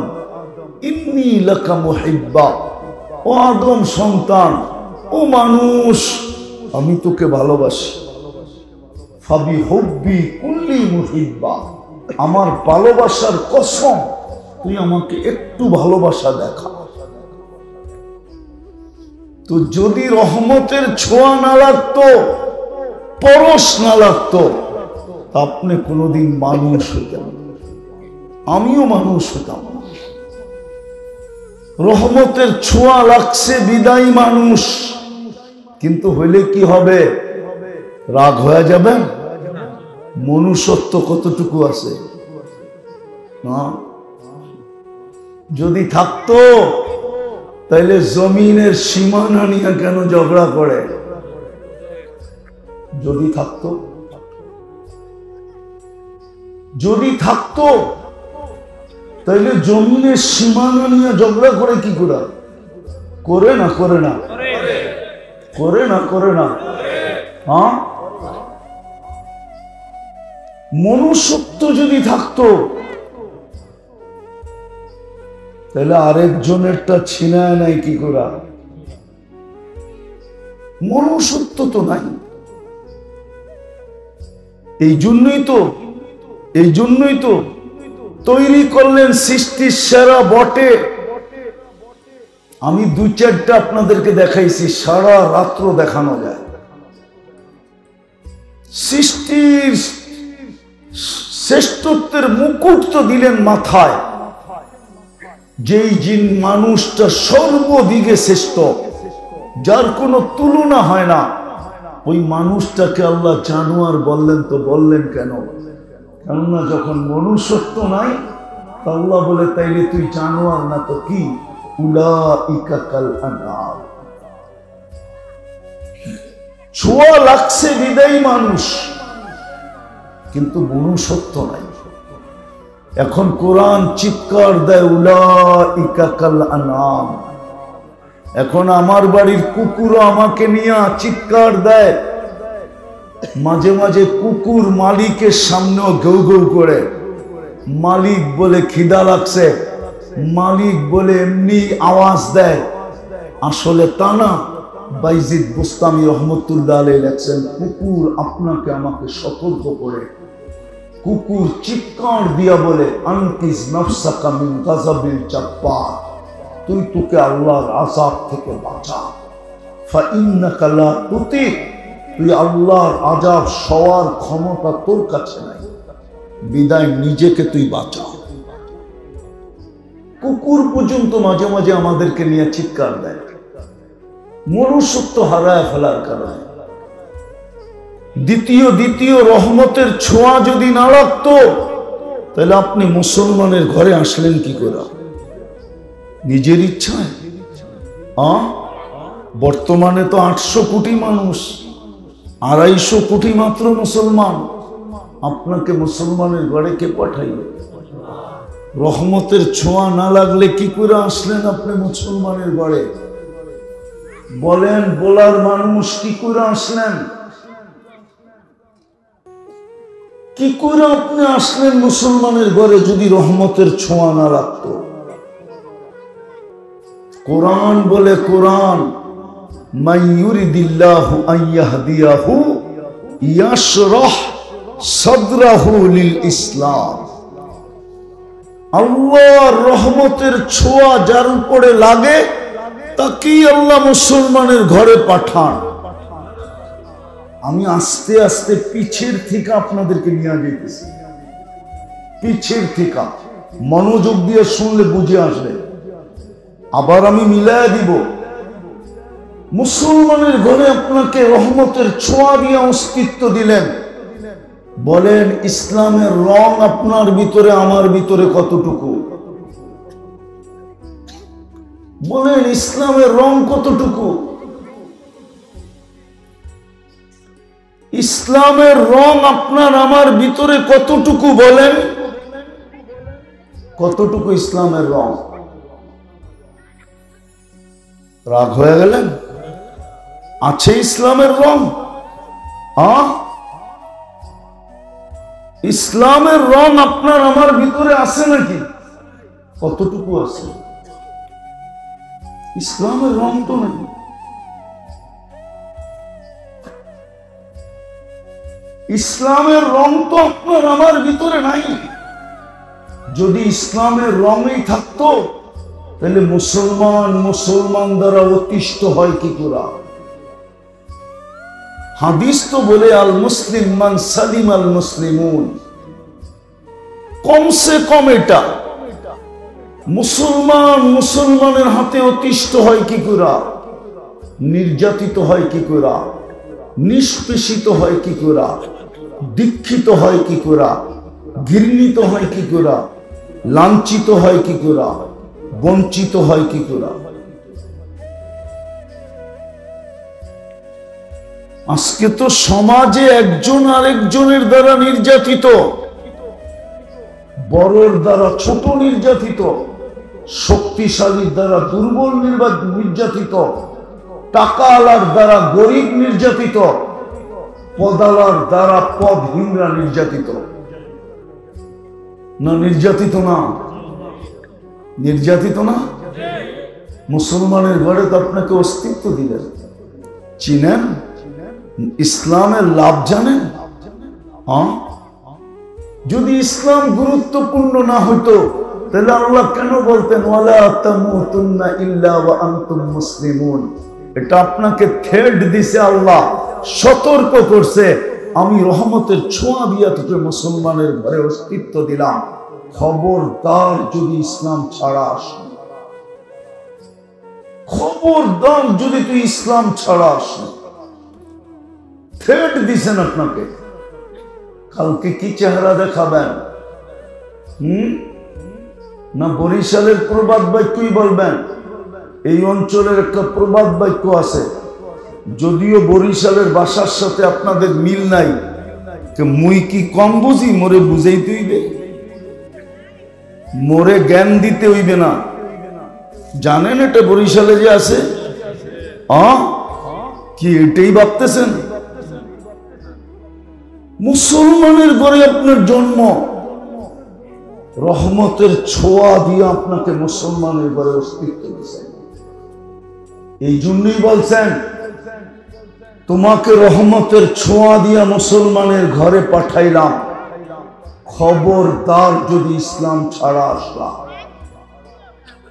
ইন্নী লাকা মুহিব্বা। ও আদম সন্তান, ও মানুষ, আমি তোকে ভালোবাসি। ফাবি হুব্বি কুল্লি মুহিব্বা, আমার ভালোবাসার কসম তুই আমাকে একটু ভালোবাসা দেখা। তো যদি রহমতের ছোঁয়া না লাগতো, পরশ না লাগতো, আপনি কোনোদিন মানুষ হতেন, আমিও মানুষ হতাম। রহমতের ছোঁয়া লাগছে বিদায়ী মানুষ, কিন্তু হইলে কি হবে? রাগ হয়ে যাবেন? মনুষ্যত্ব কতটুকু আছে না? যদি থাকতো তাইলে জমিনের সীমানা নিয়ে কেন ঝগড়া করে? যদি থাকতো, যদি থাকতো তাইলে জমিনের সীমানা নিয়ে ঝগড়া করে কি করে? করে না, করে না, করে না, করে না। হ্যাঁ, মনুষ্যত্ব যদি থাকতো তাহলে আরেকজনেরটা ছিনায় নাই কি করে? মনুষ্যত্ব তো নাই। এই জন্যই তো তৈরি করলেন সৃষ্টির সেরা বটে। আমি 2-4টা আপনাদেরকে দেখাইছি, সারা রাত্র দেখানো যায়। সৃষ্টির শ্রেষ্ঠত্বের মুকুট তো দিলেন মাথায়, যেই জিন মানুষটা সর্বদিকে শ্রেষ্ঠ, যার কোনো তুলনা হয় না, ওই মানুষটাকে আল্লাহ জানোয়ার বললেন। তো বললেন কেন? কেননা যখন মনুষ্যত্ব নাই, আল্লাহ বলে তাইলে তুই জানোয়ার না তো কি, উলাইকা কাল আনআম। ছোঁয়া লাগছে বিদায়ী মানুষ, কিন্তু মনুষ্যত্ব নাই। এখন কোরআন চিৎকার দেয় উলাইকা কাল আনআম। এখন আমার বাড়ির কুকুরও আমাকে নিয়ে চিৎকার দেয়। মাঝে মাঝে কুকুর মালিকের সামনেও ঘেউ ঘেউ করে, মালিক বলে খিদা লাগছে, মালিক বলে এমনি আওয়াজ দেয়। আসলে তা না। বাইজিদ বুস্তামি রহমতুল্লাহ আলাইহি লেখছেন, কুকুর আপনাকে আমাকে সতর্ক করে। কুকুর চিৎকার দিয়া বলে, আনকিস নাফসাকা মিন গাযাবিল জাব্বার, তুই তোকে আল্লাহর আযাব থেকে বাঁচা। ফাইন্নাকা লা তুতিক, তুই আল্লাহর আযাব সওয়ার ক্ষমতা তোর কাছে নাই, বিদায় নিজেকে তুই বাঁচা। কুকুর পর্যন্ত মাঝে মাঝে আমাদেরকে নিয়ে চিৎকার দেয়, মনুষ্যত্ব হারায় ফেলার কারণে। দ্বিতীয় রহমতের ছোঁয়া যদি না লাগতো, তাহলে আপনি মুসলমানের ঘরে আসলেন কি করে? নিজের ইচ্ছায়? বর্তমানে তো 800 কোটি মানুষ, 250 কোটি মাত্র মুসলমান। আপনাকে মুসলমানের ঘরে কে পাঠাইল? রহমতের ছোঁয়া না লাগলে কি করে আসলেন আপনি মুসলমানের ঘরে? বলেন, বলার মানুষ কি করে আসলেন? কি করে আপনি আসলেন মুসলমানের ঘরে যদি রহমতের ছোঁয়া না লাগতো? কোরআন বলে, কোরআন মান ইউরিদিল্লাহু আন ইয়াহদিয়াহু ইয়াশরাহ সাদরাহু লিল ইসলাম। আল্লাহর রহমতের ছোঁয়া যার উপরে লাগে তাকেই আল্লাহ মুসলমানের ঘরে পাঠান। আমি আস্তে আস্তে পিছের থেকে আপনাদেরকে নিয়ে যেতেছি, পিছের থেকে মনোযোগ দিয়ে শুনলে বুঝে আসবে। আবার আমি মিলায়া দিব। মুসলমানের ঘরে আপনাকে রহমতের ছোঁয়া দিয়ে অস্তিত্ব দিলেন। বলেন, ইসলামের রং আপনার ভিতরে আমার ভিতরে কতটুকু? বলেন, ইসলামের রং কতটুকু? ইসলামের রং আপনার আমার ভিতরে কতটুকু? বলেন, কতটুকু ইসলামের রং? রাগ হয়ে গেলেন? আছে ইসলামের রং? ইসলামের রং আপনার আমার ভিতরে আছে নাকি? কতটুকু আছে? ইসলামের রং তো নাই। ইসলামের রং তো আপনার আমার ভিতরে নাই। যদি ইসলামের রঙই থাকতো, তাহলে মুসলমান দ্বারা অতিষ্ঠ হয় কি করে? হাদিস তো বলে, আল মুসলিম মান সালিম আল মুসলিমুন। কমসে কম এটা মুসলমানের হাতে অতিষ্ঠ হয় কি করে? নির্যাতিত হয় কি করে? নিষ্পেষিত হয় কি করে? দীক্ষিত হয় কি করে? ঘৃণিত হয় কি করে? লাঞ্ছিত হয় কি করে? বঞ্চিত হয় কি করে? আজকে তো সমাজে একজন আরেকজনের দ্বারা নির্যাতিত, বড়র দ্বারা ছোট নির্যাতিত, শক্তিশালীর দ্বারা দুর্বল নির্যাতিত, টাকাওয়ালার দ্বারা গরিব নির্যাতিত, পদালার দ্বারা পদহীনরা নির্যাতিত। না নির্যাতিত না? নির্যাতিত না? মুসলমানের ঘরে তো আপনাকে অস্তিত্ব দিলেন। চিনেন? ইসলামের লাভ জানেন? যদি ইসলাম গুরুত্বপূর্ণ না হতো, তাহলে আল্লাহ কেন বলতেন ওয়ালা তামুতুন্না ইল্লা ওয়া আনতুম মুসলিমুন? এটা আপনাকে থ্রেট দিছে, আল্লাহ সতর্ক করছে, আমি রহমতের ছোঁয়া দিয়া তোকে মুসলমানের ঘরে অস্তিত্ব দিলাম। খবরদার যদি ইসলাম ছাড়া আস, খবরদার যদি তুই ইসলাম ছাড়া আস। থ্রেট দিছেন আপনাকে, কালকে কি চেহারা দেখাবেন? না বরিশালের প্রবাদ বাক্যই বলবেন? এই অঞ্চলের একটা প্রবাদ বাক্য আছে, যদিও বরিশালের ভাষার সাথে আপনাদের মিল নাই, মুই কি কম বুঝি, মোরে বুঝাইতে হইবে, মোরে জ্ঞান দিতে হইবে না। জানেন এটা বরিশালে যে আছে? কি এটাই ভাবতেছেন? মুসলমানের ঘরে আপনার জন্ম, রহমতের ছোঁয়া দিয়ে আপনাকে মুসলমানের ঘরে অস্তিত্ব দিয়েছেন। এই জন্যই বলছেন তোমাকে রহমতের ছোঁয়া দিয়া মুসলমানের ঘরে পাঠাইলাম, খবরদার যদি ইসলাম ছাড়া আসলাম,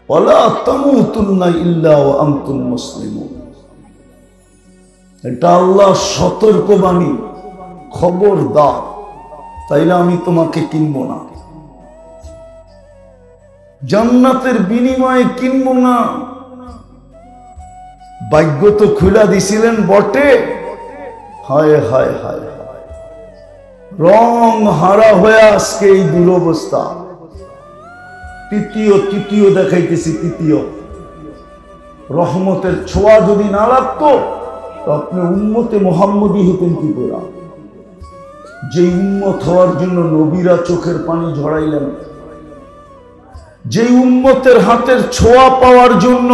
ওয়ালা তামুতুন্না ইল্লা ওয়া আনতুম মুসলিমুন। এটা আল্লাহর সতর্কবাণী, খবরদার, তাইলে আমি তোমাকে কিনবো না, জান্নাতের বিনিময়ে কিনবো না। ভাগ্য তো খুলা দিছিলেন বটে, হায় হায় হায় হায়, রং হারা হয়ে আজকে এই দুরবস্থা। তৃতীয় দেখাইতেছি, তৃতীয়, রহমতের ছোঁয়া যদি না লাগতো তো আপনি উম্মতে মুহাম্মদী হতেন কি করে? যে উম্মত হওয়ার জন্য নবীরা চোখের পানি ঝরাইলেন, যে উম্মতের হাতের ছোঁয়া পাওয়ার জন্য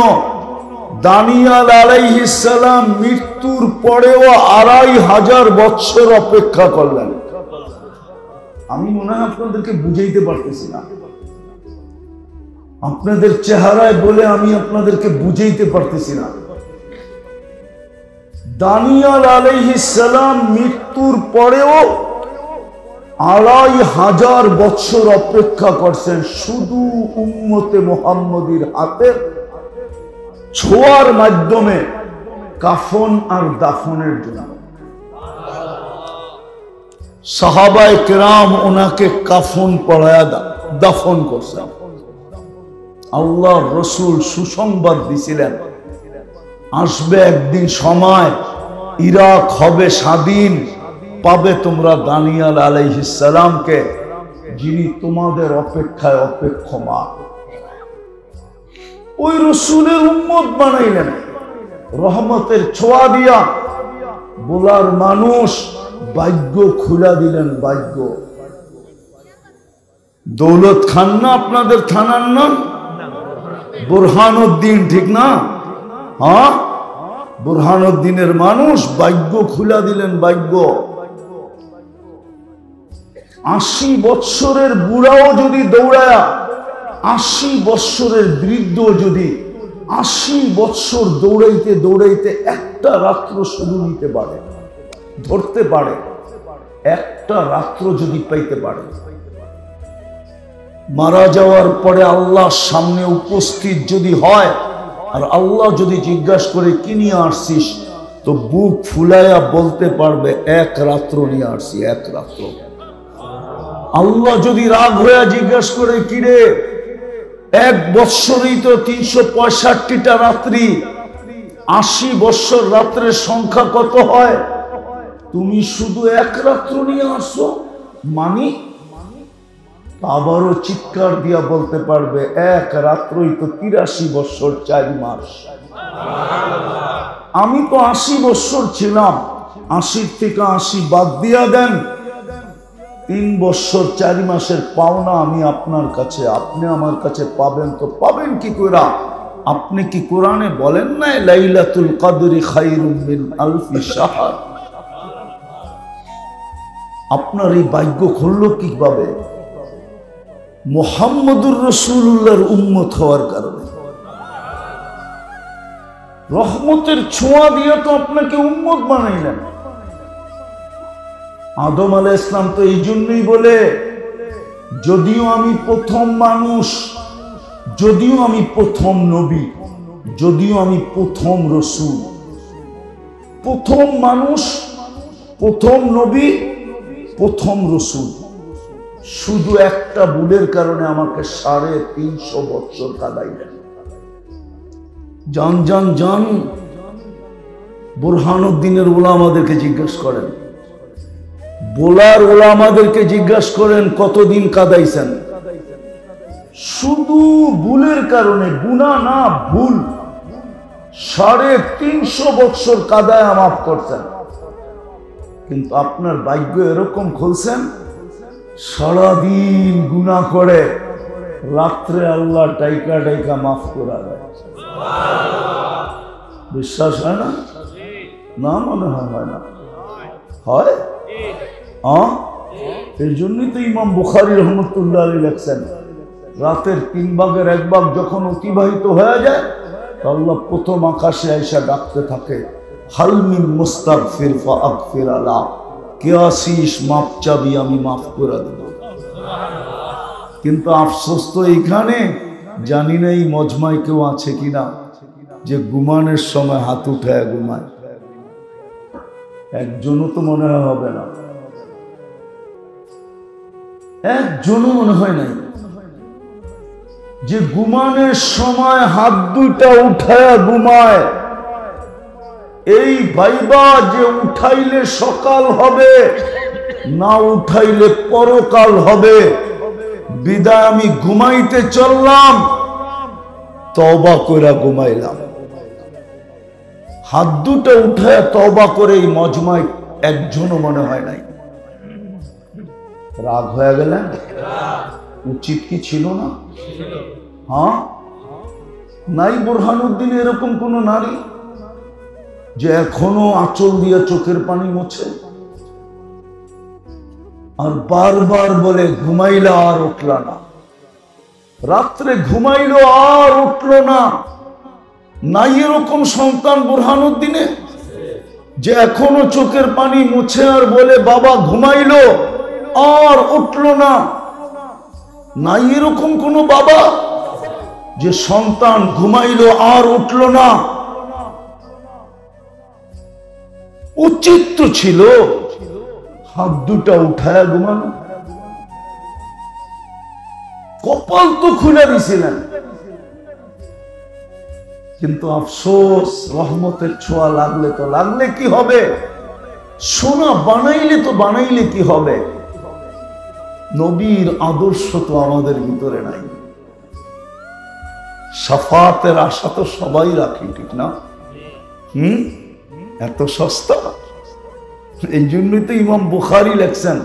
দানিয়াল আলাইহিস সালাম মৃত্যুর পরেও 2500 বছর অপেক্ষা করলেন। আমি মনে হয় আপনাদেরকে বুঝাইতে পারতেছি না, আপনাদের চেহারায় বলে আমি আপনাদেরকে বুঝাইতে পারতেছি না। দানিয়াল আলাইহিস সালাম মৃত্যুর পরেও 2500 বছর অপেক্ষা করছেন শুধু উম্মতে মুহাম্মদীর হাতের ছোঁয়ার মাধ্যমে কাফন আর দাফনের জন্য। সাহাবায়ে কেরাম ওনাকে কাফন পরায়া দাফন করছেন। আল্লাহর রাসূল সুসংবাদ দিছিলেন, আসবে একদিন সময়, ইরাক হবে স্বাধীন, পাবে তোমরা দানিয়াল আলাইহিস সালামকে, যিনি তোমাদের অপেক্ষায় অপেক্ষমান। ওই রাসূলের উম্মত বানাইলেন, রহমতের ছোঁয়া দিয়া বলার মানুষ, ভাগ্য খুলা দিলেন। ভাগ্য দৌলত খান না আপনাদের থানার নাম? বুরহানুদ্দিন, ঠিক না? হ্যাঁ, বুরহানুদ্দিনের মানুষ, ভাগ্য খুলা দিলেন। ভাগ্য 80 বৎসরের বুড়াও যদি দৌড়ায়া, 80 বৎসরের বৃদ্ধ যদি 80 বৎসর দৌড়াইতে দৌড়াইতে একটা রাত্র শুধু নিতে পারে, ধরতে পারে, একটা রাত্র যদি পাইতে পারে, মারা যাওয়ার পরে আল্লাহর সামনে উপস্থিত যদি হয়, আর আল্লাহ যদি জিজ্ঞাসা করে কি নিয়ে আসছিস, তো বুক ফুলাইয়া বলতে পারবে এক রাত্র নিয়ে আসছি, এক রাত্র। আল্লাহ যদি রাগ হয়ে জিজ্ঞাসা করে কিরে, 1 বৎসরেই তো 365টা রাত্রি, 80 বৎসর রাত্রের সংখ্যা কত হয়? তুমি শুধু এক রাত্র নিয়ে আসো, মানি? আবারও চিৎকার দিয়া বলতে পারবে এক রাত্রই তো 83 বৎসর 4 মাস। আমি তো 80 বৎসর ছিলাম, 80 থেকে 80 বাদ দিয়া দেন, 3 বৎসর 4 মাসের পাওনা আমি আপনার কাছে, আপনি আমার কাছে পাবেন। তো পাবেন কি করে? আপনি কি কোরআনে বলেন না লাইলাতুল কদরি খায়রুম মিন আলফি শাহর? আপনার এই ভাগ্য খুলল কিভাবে? মুহাম্মদুর রাসূলুল্লাহর উম্মত হওয়ার কারণে। রহমতের ছোঁয়া দিয়ে তো আপনাকে উম্মত বানাইলেন। আদম আলাইহিস সালাম তো এই জন্যই বলে, যদিও আমি প্রথম মানুষ, যদিও আমি প্রথম নবী, যদিও আমি প্রথম রাসূল, প্রথম মানুষ, প্রথম নবী, প্রথম রাসূল, শুধু একটা ভুলের কারণে আমাকে 350 বছর কাটাইলেন। জান জান জান, বুরহানুদ্দিনের উলামাদেরকে জিজ্ঞেস করেন, বোলার ওলামাদেরকে জিজ্ঞাসা করেন কতদিন কাদাইছেন, শুধু ভুলের কারণে, গুনাহ না ভুল, 350 বছর কাদায় মাফ করছেন। কিন্তু আপনার ভাগ্য এরকম খুলছেন, সারাদিন গুনাহ করে রাত্রে আল্লাহ ডাইকা ডাইকা মাফ করা যায়। বিশ্বাস হয় না? না মনে হয় না, হয়। এই জন্যই তো ইমাম বুখারী রহমতুল্লাহ আলাইহি লেখছেন, রাতের 3 ভাগের 1 ভাগ যখন অতিবাহিত হয়ে যায়, আল্লাহ প্রথম আকাশে আইসা ডাকতে থাকে, হাল মিন মুস্তাগফির ফাগফির আলা, কে আসিস মাপ চাবি আমি মাফ করে দেব। কিন্তু আফসোস তো এইখানে, জানি না এই মজমায় কেউ আছে কিনা যে ঘুমানোর সময় হাত উঠায় ঘুমায়। একজনও তো মনে হবে না, একজনও মনে হয় নাই যে ঘুমানোর সময় হাত দুইটা উঠায় ঘুমায়। এই ভাইবা যে উঠাইলে সকাল হবে, না উঠাইলে পরকাল হবে, বিদায় আমি ঘুমাইতে চললাম, তওবা কইরা ঘুমাইলাম। হাত দুটো উঠায় তওবা করে এই মজমায় একজনও মনে হয় নাই। রাগ হয়ে গেলেন? উচিত কি ছিল না? হ্যাঁ, নাই বুরহানুদ্দিন এরকম কোন নারী যে এখনো আঁচল দিয়ে চোখের পানি মোছে আর বারবার বলে ঘুমাইলা আর উঠল না, রাত্রে ঘুমাইলো আর উঠল না? নাই এরকম সন্তান বুরহানুদ্দিনে যে এখনো চোখের পানি মুছে আর বলে বাবা ঘুমাইলো আর উঠল না? নাই এরকম কোন বাবা যে সন্তান ঘুমাইলো আর উঠল না? উচিত তো ছিল হাত দুটা উঠায় ঘুমানো, কপাল তো খুলে দিছিলেন। কিন্তু আফসোস, রহমতের ছোঁয়া লাগলে তো লাগলে কি হবে, সোনা বানাইলে তো বানাইলে কি হবে, নবীর আদর্শ তো আমাদের ভিতরে নাই। শাফাতের আশা তো সবাই রাখি, ঠিক না? এত সস্তা। এই জন্যই তো ইমাম বুখারী লেখছেন,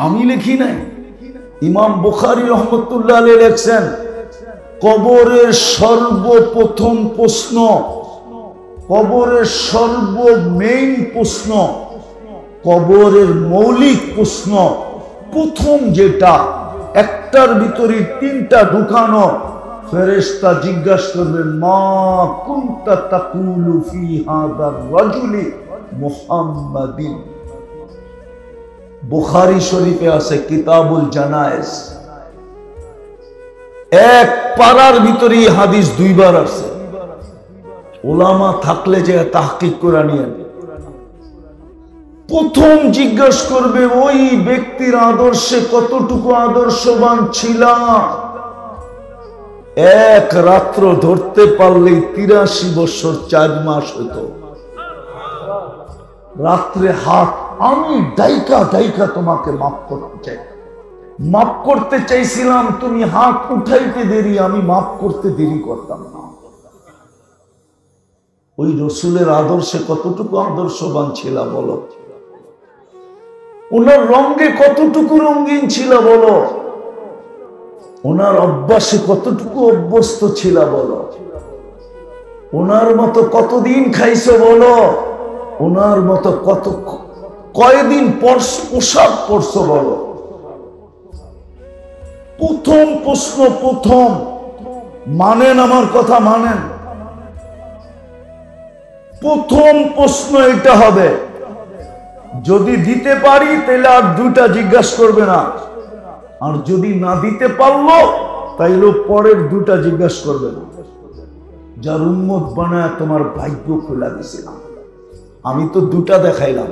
আমি লিখি নাই, ইমাম বুখারী রহমতুল্লাহ আলাইহি লেখছেন, কবরের সর্বপ্রথম প্রশ্ন, কবরের সর্বমেইন প্রশ্ন, কবরের মৌলিক প্রশ্ন, প্রথম যেটা, একটার ভিতরে 3টা ঢুকানো, ফেরেশতা জিজ্ঞাসা করবে, মা কুনতা তাকুলু ফি হাদার রাজুলি মুহাম্মাদিন। বুখারী শরীফে আছে কিতাবুল জানায়েজ, এক পারার ভিতরে হাদিস 2 বার আছে। উলামা থাকলে যে তাহকিক করে নিয়েন, প্রথম জিজ্ঞাসা করবে ওই ব্যক্তির আদর্শে কতটুকু আদর্শবান ছিলাম। এক রাত্র ধরতে পারলেই 83 বছর 4 মাস হতো। রাত্রে হাত, আমি ডাইকা ডাইকা তোমাকে মাফ করতে চাই, মাফ করতে চাইছিলাম, তুমি হাত উঠাইতে দেরি, আমি মাফ করতে দেরি করতাম না। ওই রসুলের আদর্শে কতটুকু আদর্শবান ছিল বলো, ওনার রঙে কতটুকু রঙিন ছিল বলো, ওনার অভ্যাসে কতটুকু অভ্যস্ত ছিল বলো, ওনার মতো কতদিন খাইছো বলো, ওনার মতো কত কয়দিন পোশাক পরছো বলো। প্রথম প্রশ্ন, প্রথম মানেন, আমার কথা মানেন, প্রথম প্রশ্ন এটা হবে। যদি দিতে পারি তাহলে আর 2টা জিজ্ঞাসা করবে না, আর যদি না দিতে পারলো তাইলে পরের 2টা জিজ্ঞাসা করবে না। যার উম্মত বানায় তোমার ভাগ্য খোলা দিছিলাম, আমি তো 2টা দেখাইলাম,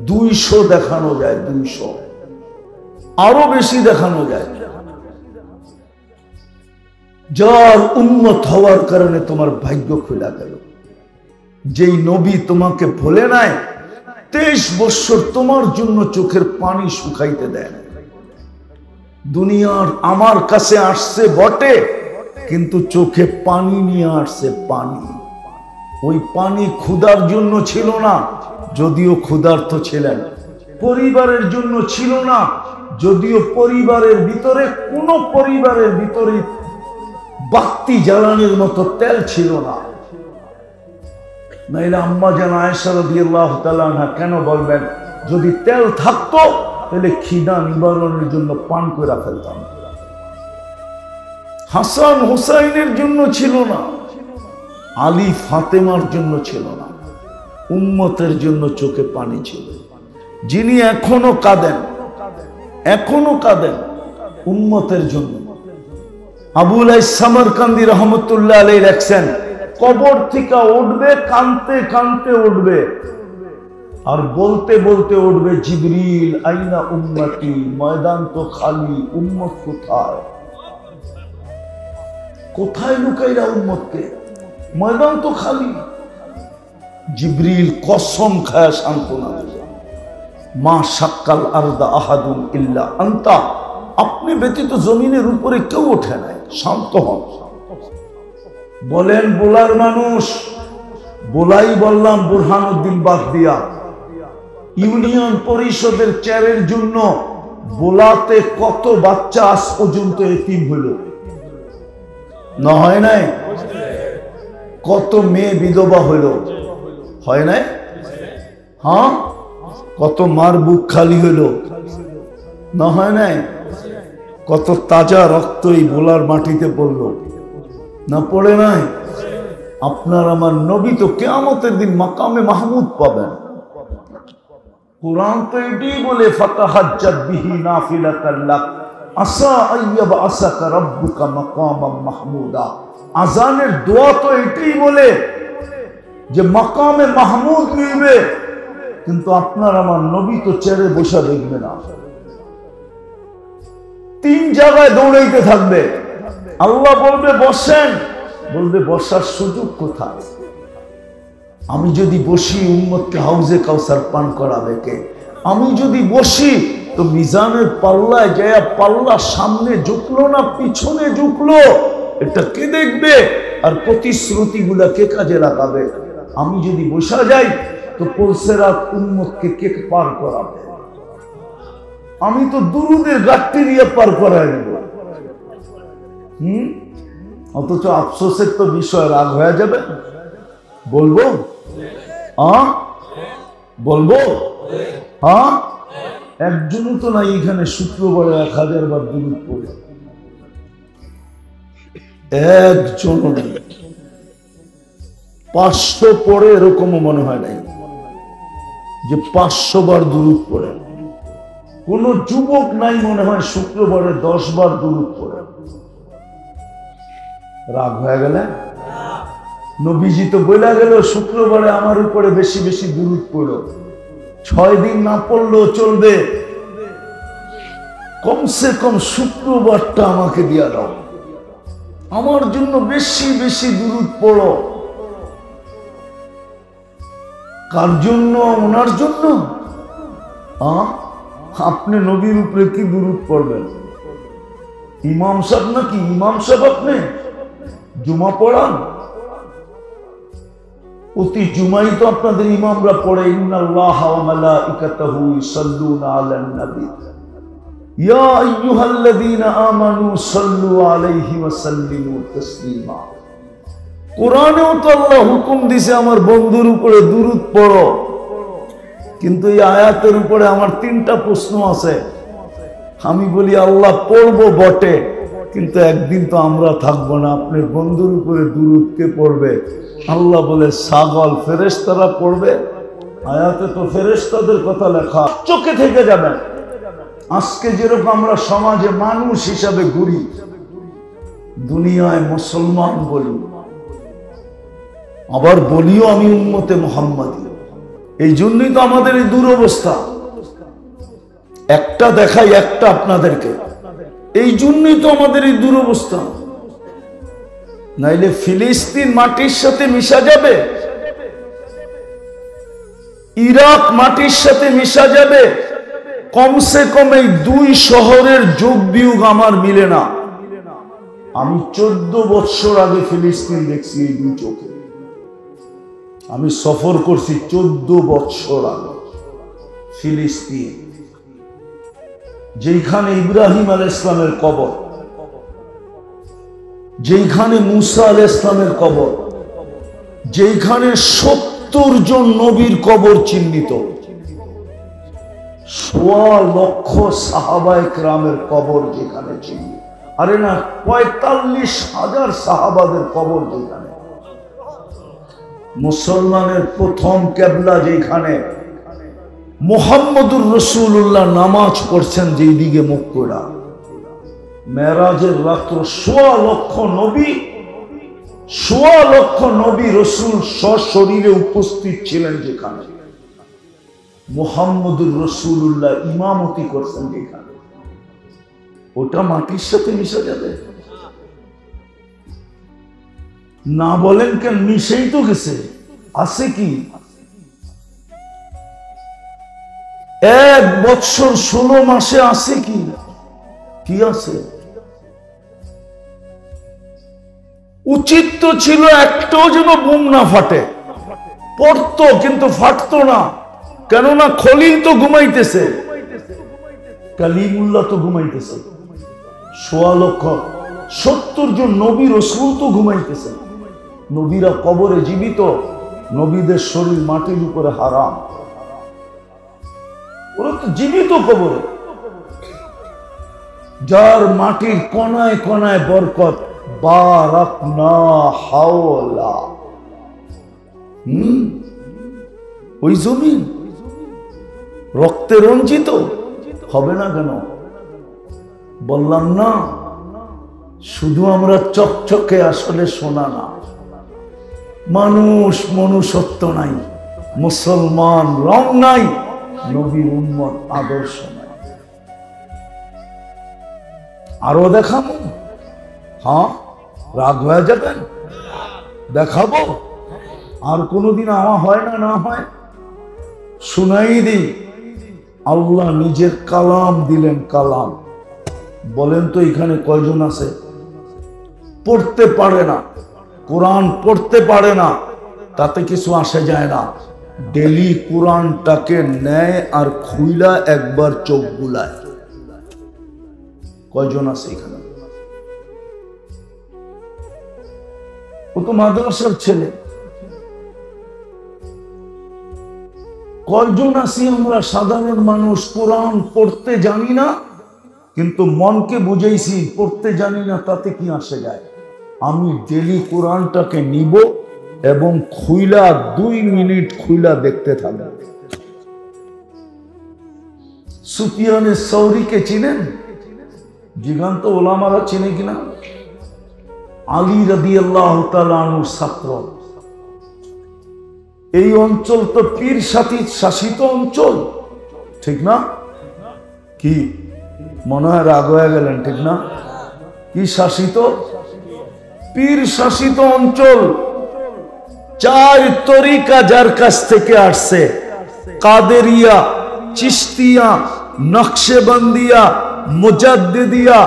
200 দেখানো যায়, 200 আরো বেশি দেখানো যায়। যার উম্মত হওয়ার কারণে তোমার ভাগ্য খোলা গেল, যেই নবী তোমাকে ভুলে নাই, 23 বছর তোমার জন্য চোখের পানি শুকাইতে দেয় না। দুনিয়ার আমার কাছে আসছে বটে, কিন্তু চোখে পানি নিয়ে আসছে, পানি। ওই পানি ক্ষুধার জন্য ছিল না, যদিও ক্ষুধার্ত ছিলেন। পরিবারের জন্য ছিল না, যদিও পরিবারের ভিতরে কোনো পরিবারের ভিতরে বাতি জ্বালানোর মতো তেল ছিল না। নাইলে আম্মা জান আয়েশা রাদিয়াল্লাহু তাআলা আনহা কেন বলবেন, যদি তেল থাকতো তাহলে খিদা নিবারণের জন্য পান করে ফেলতাম। হাসান হুসাইনের জন্য ছিল না, আলী ফাতেমার জন্য ছিল না, উম্মতের জন্য চোখে পানি ছিল। যিনি এখনো কাঁদেন, এখনো কাঁদেন উম্মতের জন্য। আবুল সামরকান্দি রহমতুল্লাহ আলাইহি লেখছেন, কবর থেকে উঠবে, কানতে কানতে উঠবে, আর বলতে বলতে উঠবে, জিবরিল আইনা উম্মতি, ময়দান তো খালি, উম্মত কোথায়? কোথায় লুকাইরা উম্মতকে? ময়দান তো খালি। জিবরিল কসম খায় সান্ত্বনা দিলেন, মা শাক্কাল আরদা আহাদুন ইল্লা আনতা, আপনি ব্যতীত জমিনের উপরে কেউ ওঠে নাই, শান্ত হন। বলেন বোলার মানুষ, বোলাই বললাম বুরহানুদ্দিন বাগদিয়া, ইউনিয়ন পরিষদের চেয়ারের জন্য বোলাতে কত বাচ্চা আজ পর্যন্ত এতিম হইল না? হয় নাই? কত মেয়ে বিধবা হইল, হয় নাই? হ্যাঁ, কত মার বুক খালি হইল না? হয় নাই? কত তাজা রক্ত এই বোলার মাটিতে পড়লো না? পড়ে নাই? আপনার আমার নবী তো কিয়ামতের দিন মাকামে মাহমুদ পাবেন। কুরআন তো এটাই বলে, ফাতাহাজ্জাত বিহি নাফিলাতাল লাক আসা আইয়াব আসাকা রাব্বুকা মাকামাম মাহমুদা। আজানের দোয়া তো এটাই বলে যে মাকামে মাহমুদ মিলবে, কিন্তু আপনার আমার নবী তো চেয়ারে বসা দেখবে না, 3 জায়গায় দৌড়াইতে থাকবে। আল্লাহ বলবে বসেন, বলবে বসার সুযোগ কোথায়? আমি যদি বসি উম্মতকে হাউজে কাউসার পান করাবে কে? আমি যদি বসি তো মিজানের পাল্লায় যায়, পাল্লা সামনে ঝুঁকলো না পিছনে ঝুঁকলো, এটা কে দেখবে? আর প্রতিশ্রুতি গুলা কে কাজে লাগাবে? আমি যদি বসা যাই তো পুলসেরাত উম্মতকে কে পার করাবে? আমি তো দুরুদের গাঠটি দিয়ে পার করাই দেব। অথচ আফসোসের তো বিষয়, রাগ হয়ে যাবে। বলবো বলবো হ্যাঁ, একজনও তো নাই এখানে শুক্রবারে 1000 বার দুরূদ পড়ে, একজনও নেই। 500 পড়ে এরকমও মনে হয় নাই যে 500 বার দুরূদ পড়ে। কোন যুবক নাই মনে হয় শুক্রবারে 10 বার দুরূদ পড়ে। রাগ হয়ে গেলে? নবীজি তো বলে গেল শুক্রবারে আমার উপরে বেশি বেশি দুরূদ পড়ো, 6 দিন না পড়লেও চলবে, কমসে কম শুক্রবারটা আমাকে দিয়া দাও, আমার জন্য বেশি বেশি দুরূদ পড়ো। কার জন্য? ওনার জন্য। আপনি নবীর উপরে কি দুরূদ পড়বেন? ইমাম সাহেব নাকি? ইমাম সাহেব আপনি জুমা পড়ান? প্রতি জুমাই তো আপনাদের ইমামরা পড়ে, ইন্নাল্লাহা ওয়া মালাইকাতাহু ইউসাল্লুনা আলান নবী ইয়া আইয়ুহাল্লাযীনা আমানু সাল্লু আলাইহি ওয়া সাল্লিমু তাসলিমা। কোরআনেও তো আল্লাহ হুকুম দিছে আমার বন্ধুর উপরে দুরূদ পড়ো, কিন্তু এই আয়াতের উপরে আমার 3টা প্রশ্ন আছে। আমি বলি আল্লাহ পড়বো বটে, কিন্তু একদিন তো আমরা থাকবো না, আপনার বন্ধুর উপরে দুরূদ কে পড়বে? আল্লাহ বলে ছাগল ফেরেশতারা পড়বে। আয়াতে তো ফেরেশতাদের কথা লেখা, চোখে থেকে যাবেন। আজকে যেরকম আমরা সমাজে মানুষ হিসাবে ঘুরি, দুনিয়ায় মুসলমান বলি, আবার বলিও আমি উম্মতে মুহাম্মাদি। এই জন্যই তো আমাদের এই দুরবস্থা। একটা দেখাই একটা আপনাদেরকে, এই জন্যই তো আমাদের এই দুরবস্থা। নাইলে ফিলিস্তিন মাটির সাথে মিশা যাবে? ইরাক মাটির সাথে মিশা যাবে, কমসে কম এই 2 শহরের যোগ বিয়োগ আমার মিলে না। আমি 14 বছর আগে ফিলিস্তিন দেখছি এই 2 চোখে। আমি সফর করছি 14 বছর আগে ফিলিস্তিন, যেখানে ইব্রাহিম আলাইহিস সালামের কবর, যেখানে মুসা আলাইহিস সালামের কবর, যেখানে 70 জন নবীর কবর চিহ্নিত, 1.25 লক্ষ সাহাবায়ে কেরামের কবর যেখানে চিহ্নিত। আরে না, 45,000 সাহাবাদের কবর যেখানে। মুসলমানের প্রথম কিবলা যেখানে, মুহাম্মদুর রাসূলুল্লাহ নামাজ পড়ছেন যেই দিকে মুখ করে, মেরাজের রাত্র 1.25 লক্ষ নবী, 1.25 লক্ষ নবী রাসূল সশরীরে উপস্থিত ছিলেন যেখানে, মুহাম্মদুর রাসূলুল্লাহ ইমামতি করছেন যেখানে, ওটা মাটির সাথে মিশে যাবে না? বলেন কেন? মিশেই তো গেছে। আছে কি? 1 বছর 16 মাসে আছে কি? কি আছে? উচিত তো ছিল একটাও যেন বুম না ফাটে। পড়তো কিন্তু ফাটতো না, কেননা খলিল তো ঘুমাইতেছে, কালিমুল্লাহ তো ঘুমাইতেছে, 1.25 লক্ষ 70 জন নবী রাসূল তো ঘুমাইতেছে। নবীরা কবরে জীবিত, নবীদের শরীর মাটির উপরে হারাম, ওরা তো জীবিত কবরে। যার মাটির কোনায় কোনায় বরকত, বারাকনা হাওলা, ওই জমিন রক্তে রঞ্জিত হবে না কেন? বললাম না, শুধু আমরা চকচকে, আসলে সোনা না। মানুষ মনুষ্যত্ব নাই, মুসলমান রং নাই, নবীর উম্মত আদর্শ নাই। আরো দেখাবো? হ্যাঁ, রাগ হয়ে যাবেন? দেখাবো। আর কোনোদিন আমার হয় না, না হয় শুনাই দিই। আল্লাহ নিজের কালাম দিলেন, কালাম। বলেন তো এখানে কয়জন আছে পড়তে পারে না, কোরআন পড়তে পারে না? তাতে কিছু আসে যায় না। ডেলি কোরআনটাকে নেয় আর খুইলা একবার চোখ বুলায়। কয়জন আছে এখানে? ও তো মাদ্রাসার ছেলে। কয়জন আছি আমরা সাধারণ মানুষ, কোরআন পড়তে জানি না, কিন্তু মনকে বুঝাইছি পড়তে জানি না, তাতে কি আসে যায়? আমি ডেলি কোরআনটাকে নিব এবং খুইলা 2 মিনিট খুইলা দেখতে থাকব। সুফিয়ানে সৌরিকে চিনেন? জিগান্ত ওলামারা চিনে কিনা? আলী রাদিয়াল্লাহু তাআলা আনহুর ছাত্র। এই অঞ্চল তো পীর শাসিত অঞ্চল, ঠিক না? কি মনে হয় রাগ হয়ে গেলেন? ঠিক না? কি শাসিত? পীর শাসিত অঞ্চল। 4 তরিকা যার কাছ থেকে আসছে, কাদেরিয়া, চিশতিয়া, নকশবন্দিয়া, মুজাদ্দিদিয়া,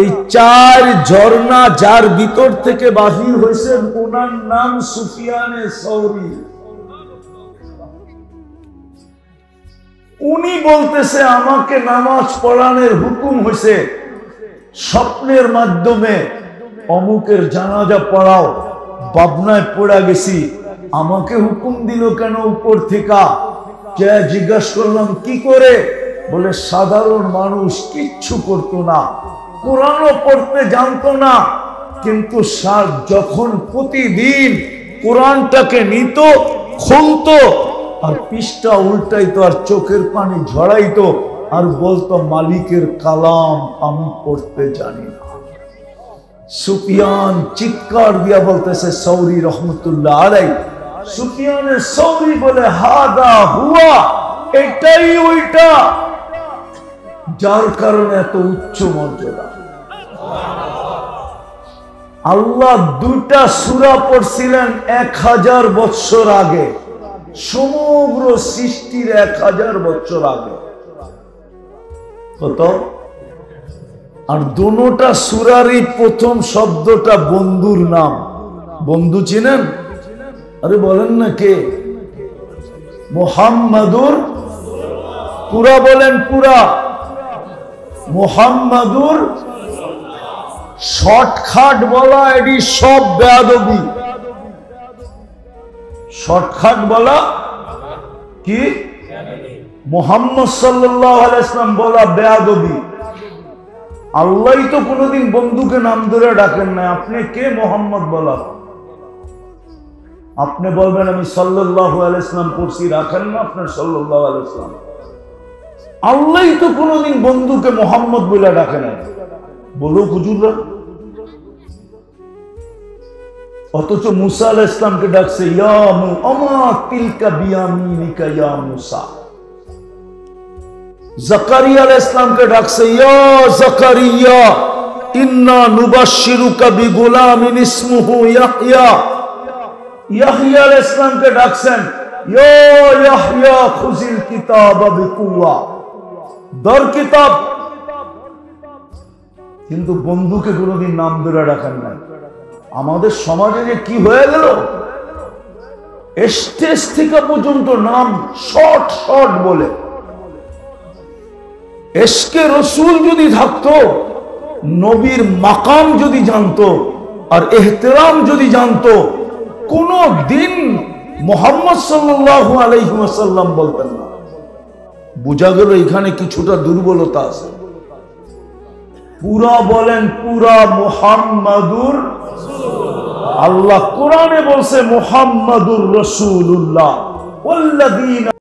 এই 4 ঝর্ণা যার ভিতর থেকে বাহির হয়েছে, ওনার নাম সুফিয়ানে সৌরি। উনি বলতেছে আমাকে নামাজ পড়ানোর হুকুম হয়েছে, স্বপ্নের মাধ্যমে অমুকের জানাজা পড়াও। পাবনায় পড়া গেছি, আমাকে হুকুম দিল কেন উপর থেকে? জিজ্ঞাসা করলাম কি করে? বলে সাধারণ মানুষ কিচ্ছু করতো না, কোরআনও পড়তে জানতো না, কিন্তু যখন প্রতিদিন কোরআনটাকে নিত, খুলতো আর পৃষ্ঠা উল্টাইতো আর চোখের পানি ঝরাইতো আর বলতো মালিকের কালাম আমি পড়তে জানি না। সুফিয়ান চিৎকার দিয়া বলতেছে সৌরি রহমতুল্লাহ আলাইহি, সুফিয়ানে সৌরি বলে হাদা হুয়া, এটাই ওইটা, যার কারণে এত উচ্চ মর্যাদা। আল্লাহ 2টা সূরা পড়ছিলেন 1000 বছর আগে, সমগ্র সৃষ্টির 1000 বছর আগে। কত? আর দোনোটা সূরারই প্রথম শব্দটা বন্ধুর নাম। বন্ধু চিনেন? আরে বলেন না কে? মুহাম্মাদুর, পুরা বলেন, পুরা মুহাম্মাদুর। শর্টকাট বলা এটি সব বেয়াদবি। শর্টকাট বলা কি? মুহাম্মদ সাল্লাল্লাহু আলাইহি ওয়াসাল্লাম বলা বেয়াদবি। আল্লাহই তো কোনোদিন বন্ধুকে নাম ধরে ডাকেন না, আপনি কে মুহাম্মদ বলা? আপনি বলবেন আমি সাল্লাল্লাহু আলাইহি ওয়াসাল্লাম পড়ছি, রাখেন না আপনার সাল্লাল্লাহু আলাইহি ওয়াসাল্লাম। আল্লাহই তো কোনোদিন বন্ধুকে মুহাম্মদ বলে ডাকে না, বলো হুজুররা। অথচ মুসা আলাইহিস সালামকে ডাকছে ইয়া মুআমা তিলকা বিয়ামিনিকা ইয়া মুসা। জাকারিয়া আলাইহিস সালামকে ডাকছে ইয়া জাকারিয়া ইন্না নুবাশশিরুকা বিগুলামিন ইসমুহু ইয়াহইয়া। ইয়াহইয়া আলাইহিস সালামকে ডাকছেন ইয়া ইয়াহইয়া খুযিল কিতাবা বিকুওয়া, দর কিতাব। কিন্তু বন্ধুকে কোনোদিন নাম ধরে ডাকেন না। আমাদের সমাজে যে কি হয়ে গেল, স্টেজ থেকে পর্যন্ত নাম শর্ট শর্ট বলে। এশকে রসুল যদি থাকতো, নবীর মাকাম যদি জানতো আর এহতেরাম যদি জানতো, কোনো দিন মুহাম্মদ সাল্লাল্লাহু আলাইহি ওয়াসাল্লাম বলতেন না। বোঝা গেল এখানে কিছুটা দুর্বলতা আছে। পুরা বলেন, পুরা মুহাম্মাদুর। আল্লাহ কোরআনে বলছে মুহাম্মাদুর রাসূলুল্লাহ ওয়াল্লাযীনা